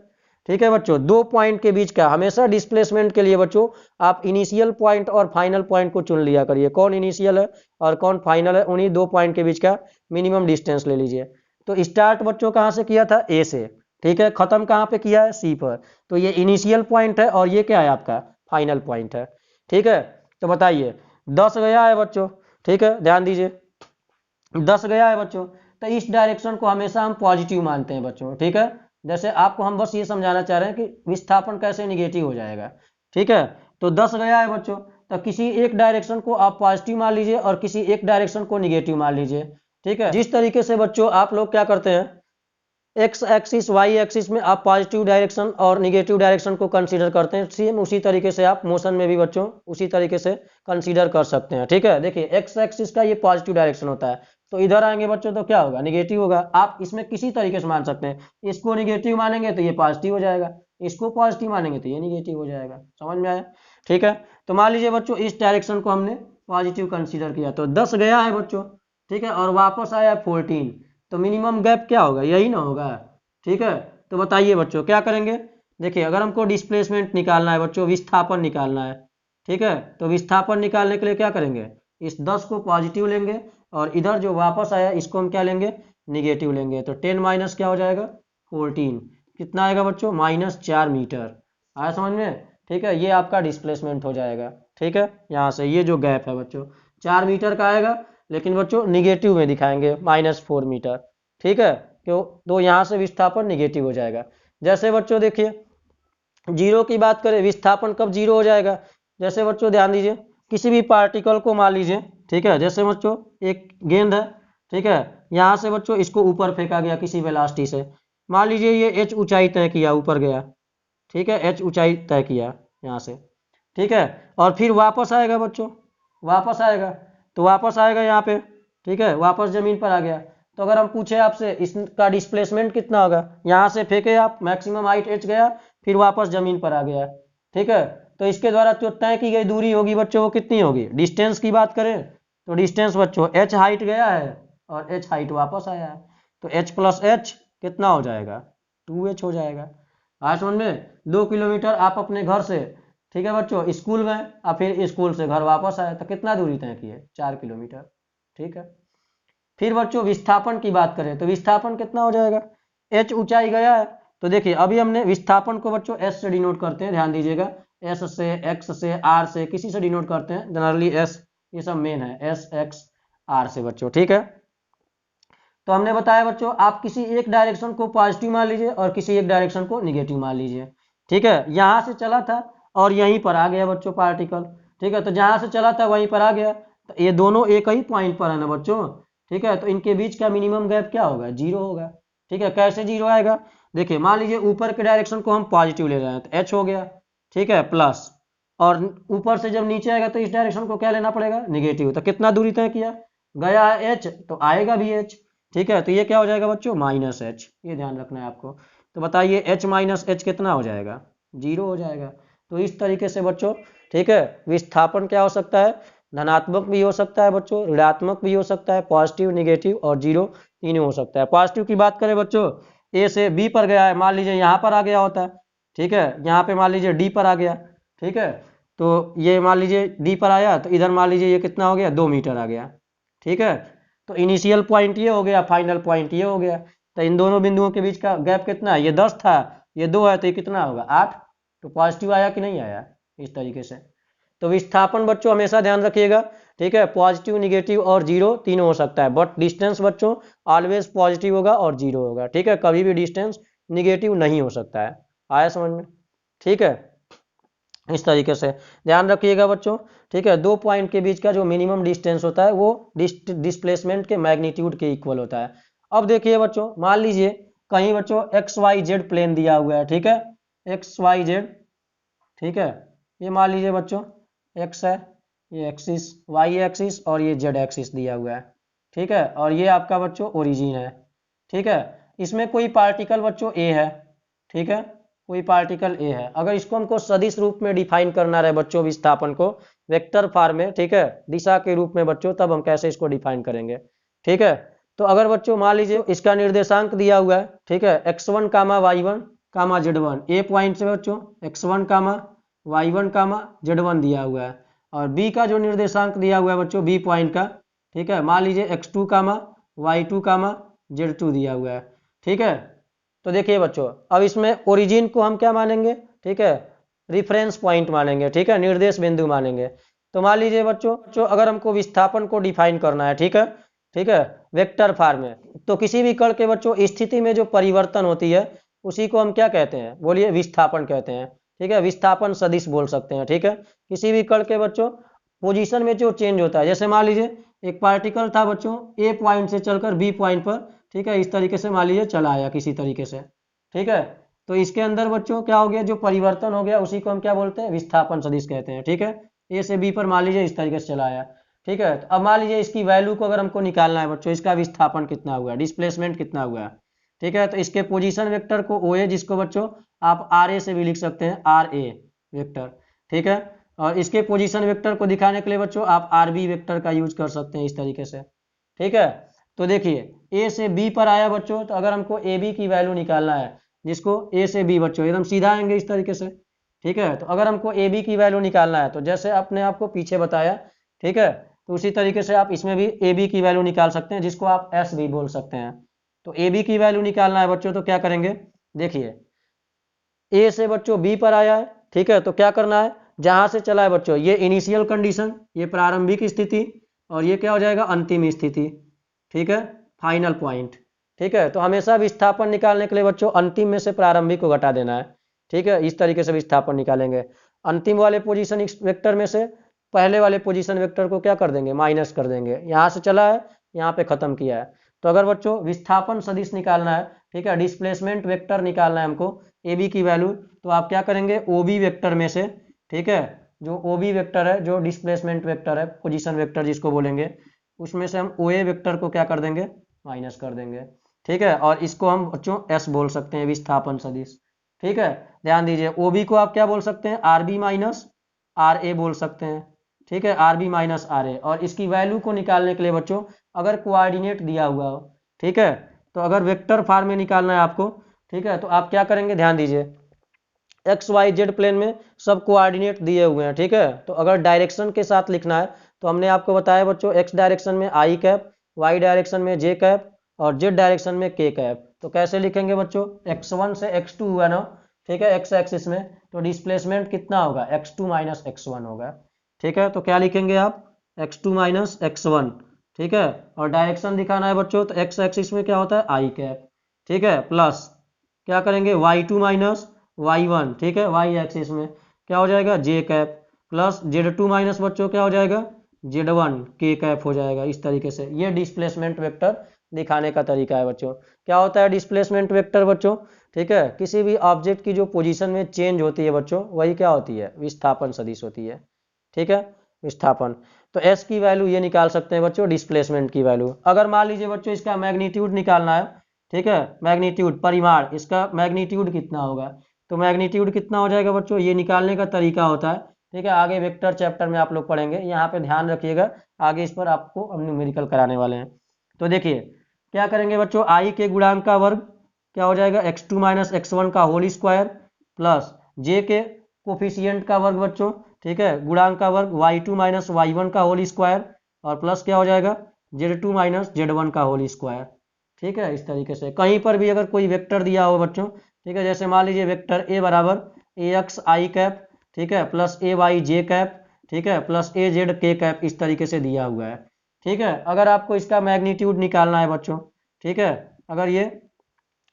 ठीक है बच्चों, दो पॉइंट के बीच का हमेशा डिस्प्लेसमेंट के लिए बच्चों आप इनिशियल पॉइंट और फाइनल पॉइंट को चुन लिया करिए, कौन इनिशियल है और कौन फाइनल है, उन्हीं दो पॉइंट के बीच का मिनिमम डिस्टेंस ले लीजिए। तो स्टार्ट बच्चों कहाँ से किया था, ए से, ठीक है, खत्म कहाँ पे किया है, सी पर, तो ये इनिशियल पॉइंट है और ये क्या है आपका फाइनल पॉइंट है, ठीक है। तो बताइए 10 गया है बच्चों, ठीक है, ध्यान दीजिए 10 गया है बच्चों, तो इस डायरेक्शन को हमेशा हम पॉजिटिव मानते हैं बच्चों, ठीक है। जैसे आपको हम बस ये समझाना चाह रहे हैं कि विस्थापन कैसे निगेटिव हो जाएगा, ठीक है। तो 10 गया है बच्चों, तो किसी एक डायरेक्शन को आप पॉजिटिव मान लीजिए और किसी एक डायरेक्शन को निगेटिव मान लीजिए, ठीक है। जिस तरीके से बच्चों आप लोग क्या करते हैं, एक्स एक्सिस वाई एक्सिस में आप पॉजिटिव डायरेक्शन और निगेटिव डायरेक्शन को कंसीडर करते हैं, सेम उसी तरीके से आप मोशन में भी बच्चों उसी तरीके से कंसीडर कर सकते हैं, ठीक है। देखिए एक्स एक्सिस का ये पॉजिटिव डायरेक्शन होता है, तो इधर आएंगे बच्चों तो क्या होगा, निगेटिव होगा। आप इसमें किसी तरीके से मान सकते हैं, इसको निगेटिव मानेंगे तो ये पॉजिटिव हो जाएगा, इसको पॉजिटिव मानेंगे तो ये निगेटिव हो जाएगा, समझ में आया, ठीक है। तो मान लीजिए बच्चों इस डायरेक्शन को हमने पॉजिटिव कंसीडर किया, तो 10 गया है बच्चों, ठीक है, और वापस आया 14, तो मिनिमम गैप क्या होगा, यही ना होगा, ठीक है। तो बताइए बच्चों क्या करेंगे, देखिए अगर हमको डिस्प्लेसमेंट निकालना है बच्चों, विस्थापन निकालना है, ठीक है, तो विस्थापन निकालने के लिए क्या करेंगे, इस 10 को पॉजिटिव लेंगे और इधर जो वापस आया इसको हम क्या लेंगे, निगेटिव लेंगे, तो 10 माइनस क्या हो जाएगा 14, कितना आएगा बच्चों, -4 मीटर, आया समझ में, ठीक है। ये आपका डिस्प्लेसमेंट हो जाएगा, ठीक है, यहाँ से ये जो गैप है बच्चों 4 मीटर का आएगा, लेकिन बच्चों निगेटिव में दिखाएंगे -4 मीटर, ठीक है, क्यों, तो यहाँ से विस्थापन निगेटिव हो जाएगा। जैसे बच्चों देखिए जीरो की बात करें, विस्थापन कब जीरो हो जाएगा, जैसे बच्चों ध्यान दीजिए किसी भी पार्टिकल को मान लीजिए, ठीक है, जैसे बच्चों एक गेंद है, ठीक है, यहाँ से बच्चों इसको ऊपर फेंका गया किसी वेलोसिटी से, मान लीजिए ये h ऊंचाई तय किया ऊपर गया, ठीक है, h ऊंचाई तय किया यहाँ से, ठीक है, और फिर वापस आएगा बच्चों, वापस आएगा, तो वापस आएगा यहाँ पे, ठीक है, वापस जमीन पर आ गया। तो अगर हम पूछे आपसे इसका डिस्प्लेसमेंट कितना होगा, यहाँ से फेंके आप मैक्सिमम हाइट h गया, फिर वापस जमीन पर आ गया, ठीक है, तो इसके द्वारा जो तय की गई दूरी होगी बच्चों वो कितनी होगी, डिस्टेंस की बात करें तो डिस्टेंस बच्चों h हाइट गया है और h हाइट वापस आया है, तो h + h कितना हो जाएगा, 2h हो जाएगा। आज समझ में, 2 किलोमीटर आप अपने घर से, ठीक है बच्चों, स्कूल गए और फिर स्कूल से घर वापस आए, तो कितना दूरी तय किए, 4 किलोमीटर, ठीक है। फिर बच्चों विस्थापन की बात करें तो विस्थापन कितना हो जाएगा, h ऊंचाई गया है, तो देखिए अभी हमने विस्थापन को बच्चों s से डिनोट करते हैं, ध्यान दीजिएगा, s से, x से, r से, किसी से डिनोट करते हैं, जनरली s, ये सब मेन है, s x r से बच्चों, ठीक है। तो हमने बताया बच्चों आप किसी एक डायरेक्शन को पॉजिटिव मान लीजिए और किसी एक डायरेक्शन को निगेटिव मान लीजिए, ठीक है। यहाँ से चला था और यहीं पर आ गया बच्चों पार्टिकल, ठीक है, तो जहाँ से चला था वहीं पर आ गया, तो ये दोनों एक ही पॉइंट पर है ना बच्चों, ठीक है, तो इनके बीच का मिनिमम गैप क्या होगा, जीरो होगा, ठीक है। कैसे जीरो आएगा, देखिए मान लीजिए ऊपर के डायरेक्शन को हम पॉजिटिव ले रहे हैं तो h हो गया, ठीक है, प्लस, और ऊपर से जब नीचे आएगा तो इस डायरेक्शन को क्या लेना पड़ेगा, निगेटिव, तो कितना दूरी तय किया, गया है h तो आएगा भी h, ठीक है, तो ये क्या हो जाएगा बच्चों -h, ये ध्यान रखना है आपको। तो बताइए h - h कितना हो जाएगा, जीरो हो जाएगा। तो इस तरीके से बच्चों, ठीक है, विस्थापन क्या हो सकता है, धनात्मक भी हो सकता है बच्चों, ऋणात्मक भी हो सकता है, पॉजिटिव, निगेटिव और जीरो तीनों हो सकता है। पॉजिटिव की बात करें बच्चों, ए से बी पर गया है, मान लीजिए यहाँ पर आ गया होता है, ठीक है, यहाँ पे मान लीजिए डी पर आ गया, ठीक है, तो ये मान लीजिए डी पर आया तो इधर मान लीजिए ये कितना हो गया, 2 मीटर आ गया, ठीक है। तो इनिशियल पॉइंट ये हो गया, फाइनल पॉइंट ये हो गया, तो इन दोनों बिंदुओं के बीच का गैप कितना है, ये 10 था, ये 2 है, तो ये कितना होगा 8, तो पॉजिटिव आया कि नहीं आया, इस तरीके से, तो विस्थापन बच्चों हमेशा ध्यान रखिएगा, ठीक है, पॉजिटिव, निगेटिव और जीरो तीनों हो सकता है, बट डिस्टेंस बच्चों ऑलवेज पॉजिटिव होगा और जीरो होगा, ठीक है, कभी भी डिस्टेंस निगेटिव नहीं हो सकता है। आया समझ में? ठीक है, इस तरीके से ध्यान रखिएगा बच्चों, ठीक है। दो पॉइंट के बीच का जो मिनिमम डिस्टेंस होता है वो डिस्प्लेसमेंट के मैग्नीट्यूड के इक्वल होता है। अब देखिए बच्चों, मान लीजिए कहीं बच्चों एक्स वाई जेड प्लेन दिया हुआ है, ठीक है, एक्स वाई जेड, ठीक है, ये मान लीजिए बच्चों एक्स है, ये एक्सिस वाई एक्सिस और ये जेड एक्सिस दिया हुआ है, ठीक है, और ये आपका बच्चों ओरिजिन है, ठीक है। इसमें कोई पार्टिकल बच्चों ए है, ठीक है, कोई पार्टिकल ए है। अगर इसको हमको सदिश रूप में डिफाइन करना रहे बच्चों विस्थापन को वेक्टर फॉर्म में, ठीक है, दिशा के रूप में बच्चों, तब हम कैसे इसको डिफाइन करेंगे, ठीक है। तो अगर बच्चों मान लीजिए इसका निर्देशांक दिया हुआ है, ठीक है, x1 कामा y1 कामा z1, ए पॉइंट से बच्चों x1 कामा y1 कामा z1 दिया हुआ है, और b का जो निर्देशांक दिया हुआ है बच्चों b पॉइंट का, ठीक है, मान लीजिए x2 कामा y2 कामा z2 दिया हुआ है, ठीक है। तो देखिए बच्चों, अब इसमें ओरिजिन को हम क्या मानेंगे, ठीक है, रिफरेंस पॉइंट मानेंगे, ठीक है, निर्देश बिंदु मानेंगे। तो मान लीजिए बच्चों अगर हमको विस्थापन को डिफाइन करना है, ठीक है, ठीक है, वेक्टर फॉर्म में, तो किसी भी कण के बच्चों स्थिति में जो परिवर्तन होती है उसी को हम क्या कहते हैं, बोलिए, विस्थापन कहते हैं, ठीक है, विस्थापन सदिश बोल सकते हैं, ठीक है। किसी भी कण के बच्चों पोजीशन में जो चेंज होता है, जैसे मान लीजिए एक पार्टिकल था बच्चों ए पॉइंट से चलकर बी पॉइंट पर, ठीक है, इस तरीके से मान लीजिए चला आया किसी तरीके से, ठीक है, तो इसके अंदर बच्चों क्या हो गया, जो परिवर्तन हो गया उसी को हम क्या बोलते हैं, विस्थापन सदिश कहते हैं, ठीक है। ए से बी पर मान लीजिए इस तरीके से चला आया, ठीक है। तो अब मान लीजिए इसकी वैल्यू को अगर हमको निकालना है बच्चों, इसका विस्थापन कितना हुआ है, डिस्प्लेसमेंट कितना हुआ है, ठीक है, तो इसके पोजीशन वेक्टर को ओ ए, जिसको बच्चों आप आर ए से भी लिख सकते हैं, आर ए वेक्टर, ठीक है, और इसके पोजीशन वेक्टर को दिखाने के लिए बच्चों आप आर बी वेक्टर का यूज कर सकते हैं इस तरीके से, ठीक है। तो देखिए ए से बी पर आया बच्चों, तो अगर हमको ए बी की वैल्यू निकालना है, जिसको ए से बी बच्चों एकदम सीधा आएंगे इस तरीके से, ठीक है। तो अगर हमको ए बी की वैल्यू निकालना है तो जैसे अपने आपको पीछे बताया, ठीक है, तो उसी तरीके से आप इसमें भी ए बी की वैल्यू निकाल सकते हैं, जिसको आप एस भी बोल सकते हैं। तो ए बी की वैल्यू निकालना है बच्चों, तो क्या करेंगे, देखिए ए से बच्चों बी पर आया है, ठीक है, तो क्या करना है, जहां से चला है बच्चों ये इनिशियल कंडीशन, ये प्रारंभिक स्थिति, और ये क्या हो जाएगा, अंतिम स्थिति, ठीक है, फाइनल पॉइंट, ठीक है। तो हमेशा विस्थापन निकालने के लिए बच्चों अंतिम में से प्रारंभिक को घटा देना है, ठीक है, इस तरीके से विस्थापन निकालेंगे। अंतिम वाले पोजीशन वेक्टर में से पहले वाले पोजीशन वेक्टर को क्या कर देंगे, माइनस कर देंगे, यहाँ से चला है यहाँ पे खत्म किया है। तो अगर बच्चों विस्थापन सदिश निकालना है, ठीक है, डिस्प्लेसमेंट वेक्टर निकालना है हमको ए बी की वैल्यू, तो आप क्या करेंगे, ओ बी वेक्टर में से, ठीक है, जो ओ बी वेक्टर है, जो डिस्प्लेसमेंट वेक्टर है, पोजीशन वेक्टर जिसको बोलेंगे, उसमें से हम ओ ए वेक्टर को क्या कर देंगे, माइनस कर देंगे, ठीक है, और इसको हम बच्चों एस बोल सकते हैं, विस्थापन सदिश, ठीक है। ध्यान दीजिए ओ बी को आप क्या बोल सकते हैं, R B minus R A बोल सकते हैं, ठीक है, R B minus R A. और इसकी वैल्यू को निकालने के लिए बच्चों अगर कोऑर्डिनेट दिया हुआ हो, ठीक है, तो अगर वेक्टर फॉर्म में निकालना है आपको, ठीक है, तो आप क्या करेंगे, ध्यान दीजिए एक्स वाई जेड प्लेन में सब कोऑर्डिनेट दिए हुए हैं, ठीक है। तो अगर डायरेक्शन के साथ लिखना है तो हमने आपको बताया बच्चों एक्स डायरेक्शन में आई कैप, वाई डायरेक्शन में जे कैप, और जेड डायरेक्शन में के कैप। तो कैसे लिखेंगे बच्चों, x1 से x2 हुआ ना, ठीक है, एक्स एक्सिस में, तो डिस्प्लेसमेंट कितना होगा, x2 माइनस x1 होगा, ठीक है। तो क्या लिखेंगे आप, x2 माइनस x1, ठीक है, और डायरेक्शन दिखाना है बच्चों, तो एक्स एक्सिस में क्या होता है, आई कैप, ठीक है, प्लस क्या करेंगे, y2 माइनस y1, ठीक है, y एक्सिस में क्या हो जाएगा, जे कैप, प्लस z2 माइनस बच्चों क्या हो जाएगा, z1 के कैप हो जाएगा, इस तरीके से। ये डिस्प्लेसमेंट वेक्टर दिखाने का तरीका है बच्चों। क्या होता है डिस्प्लेसमेंट वेक्टर बच्चों, ठीक है, किसी भी ऑब्जेक्ट की जो पोजीशन में चेंज होती है बच्चों, वही क्या होती है, विस्थापन सदिश होती है, ठीक है, विस्थापन। तो एस की वैल्यू ये निकाल सकते हैं बच्चों, डिस्प्लेसमेंट की वैल्यू। अगर मान लीजिए बच्चों इसका मैग्नीट्यूड निकालना है, ठीक है, मैग्नीट्यूड परिमाण, इसका मैग्नीट्यूड कितना होगा, तो मैग्नीट्यूड कितना हो जाएगा बच्चों, ये निकालने का तरीका होता है, ठीक है, आगे वेक्टर चैप्टर में आप लोग पढ़ेंगे, यहाँ पे ध्यान रखिएगा, आगे इस पर आपको हम न्यूमेरिकल कराने वाले हैं। तो देखिए क्या करेंगे बच्चों, आई के गुणांक का वर्ग क्या हो जाएगा, x2 माइनस x1 का होल स्क्वायर, प्लस जे के कोफिशियंट का वर्ग बच्चों, ठीक है, गुणांक का वर्ग y2 माइनस y1 का होल स्क्वायर, और प्लस क्या हो जाएगा, z2 माइनस z1 का होल स्क्वायर, ठीक है, इस तरीके से। कहीं पर भी अगर कोई वेक्टर दिया हो बच्चों, ठीक है, जैसे मान लीजिए वेक्टर ए बराबर ए एक्स आई कैप, ठीक है, प्लस ए वाई जे कैप, ठीक है, प्लस ए जेड के कैप इस तरीके से दिया हुआ है। ठीक है, अगर आपको इसका मैग्नीट्यूड निकालना है बच्चों, ठीक है, अगर ये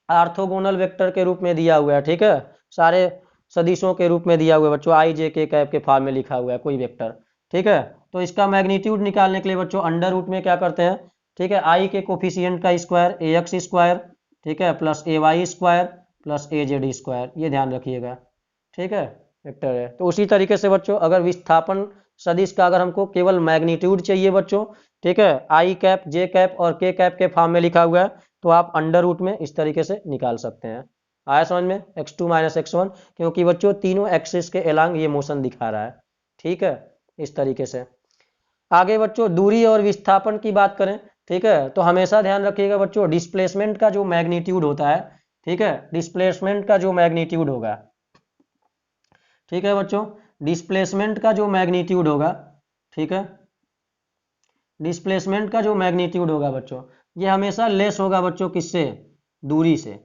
ऑर्थोगोनल वेक्टर के रूप में दिया हुआ है, ठीक है, सारे सदिशों के रूप में दिया हुआ है बच्चों, आई जे के कैप के फॉर्म में लिखा हुआ है कोई वेक्टर, ठीक है, तो इसका मैग्नीट्यूड निकालने के लिए बच्चों अंडर रूट में क्या करते हैं, ठीक है, आई के कोफिशिएंट का स्क्वायर ए एक्स स्क्वायर, ठीक है, प्लस ए वाई स्क्वायर प्लस ए जेड स्क्वायर, ये ध्यान रखिएगा। ठीक है, वेक्टर है। तो उसी तरीके से बच्चों अगर विस्थापन सदिश का अगर हमको केवल मैग्नीट्यूड चाहिए बच्चों, ठीक है, आई कैप जे कैप और के कैप के फॉर्म में लिखा हुआ है, तो आप अंडर रूट में इस तरीके से निकाल सकते हैं। आया समझ में, x2 माइनस x1, क्योंकि बच्चों तीनों एक्सिस के एलांग ये मोशन दिखा रहा है। ठीक है, इस तरीके से। आगे बच्चों दूरी और विस्थापन की बात करें, ठीक है, तो हमेशा ध्यान रखिएगा बच्चों डिस्प्लेसमेंट का जो मैग्नीट्यूड होता है, ठीक है, डिस्प्लेसमेंट का जो मैग्नीट्यूड होगा, ठीक है बच्चों, डिस्प्लेसमेंट का जो मैग्नीट्यूड होगा, ठीक है, डिस्प्लेसमेंट का जो मैग्नीट्यूड होगा बच्चों, ये हमेशा लेस होगा बच्चों किससे, दूरी से।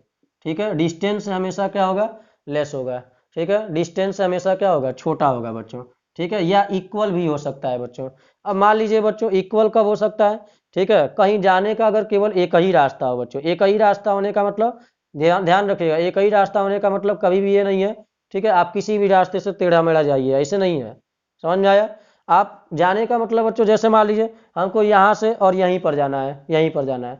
ठीक है, डिस्टेंस से हमेशा क्या होगा, लेस होगा। ठीक है, डिस्टेंस से हमेशा क्या होगा, छोटा होगा बच्चों। ठीक है, या इक्वल भी हो सकता है बच्चों। अब मान लीजिए बच्चों इक्वल कब हो सकता है, ठीक है, कहीं जाने का अगर केवल एक ही रास्ता हो बच्चों, एक ही रास्ता होने का मतलब, ध्यान ध्यान रखिएगा, एक ही रास्ता होने का मतलब कभी भी ये नहीं है, ठीक है, आप किसी भी रास्ते से टेढ़ा मेढ़ा जाइए, ऐसे नहीं है। समझ में आया, आप जाने का मतलब बच्चों, जैसे मान लीजिए हमको यहाँ से और यहीं पर जाना है, यहीं पर जाना है,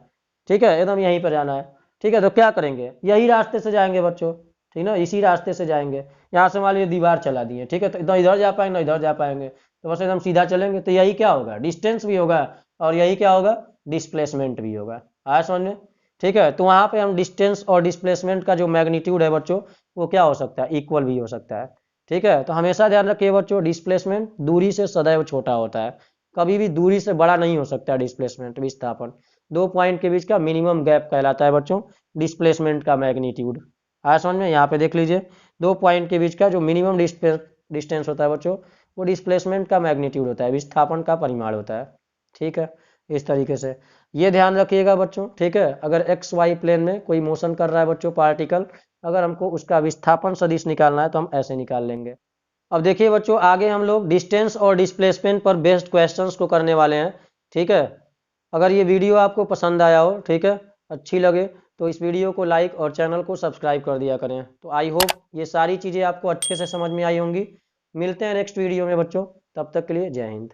ठीक है, एकदम यहीं पर जाना है, ठीक है, तो क्या करेंगे, यही रास्ते से जाएंगे बच्चों, ठीक ना, इसी रास्ते से जाएंगे। यहाँ से मान लीजिए दीवार चला दिए, ठीक है, तो इधर इधर जा पाएंगे ना इधर जा पाएंगे, तो बस एकदम सीधा चलेंगे, तो यही क्या होगा, डिस्टेंस भी होगा, और यही क्या होगा, डिस्प्लेसमेंट भी होगा। आया समझ में। ठीक है, तो वहाँ पे हम डिस्टेंस और डिस्प्लेसमेंट का जो मैग्नीट्यूड है बच्चों, वो क्या हो सकता है, इक्वल भी हो सकता है। ठीक है, तो हमेशा ध्यान रखिए बच्चों डिस्प्लेसमेंट दूरी से सदैव छोटा होता है, कभी भी दूरी से बड़ा नहीं हो सकता डिस्प्लेसमेंट, विस्थापन। दो पॉइंट के बीच का मिनिमम गैप कहलाता है बच्चों डिस्प्लेसमेंट का मैग्नीट्यूड। आया समझ में, यहाँ पे देख लीजिए, दो पॉइंट के बीच का जो मिनिमम डिस्टेंस होता है बच्चों, वो डिस्प्लेसमेंट का मैग्नीट्यूड होता है, विस्थापन का परिमाण होता है। ठीक है, इस तरीके से ये ध्यान रखिएगा बच्चों। ठीक है, अगर एक्स वाई प्लेन में कोई मोशन कर रहा है बच्चों पार्टिकल, अगर हमको उसका विस्थापन सदिश निकालना है तो हम ऐसे निकाल लेंगे। अब देखिए बच्चों आगे हम लोग डिस्टेंस और डिस्प्लेसमेंट पर बेस्ड क्वेश्चंस को करने वाले हैं। ठीक है, अगर ये वीडियो आपको पसंद आया हो, ठीक है, अच्छी लगे, तो इस वीडियो को लाइक और चैनल को सब्सक्राइब कर दिया करें। तो आई होप ये सारी चीज़ें आपको अच्छे से समझ में आई होंगी। मिलते हैं नेक्स्ट वीडियो में बच्चों, तब तक के लिए जय हिंद।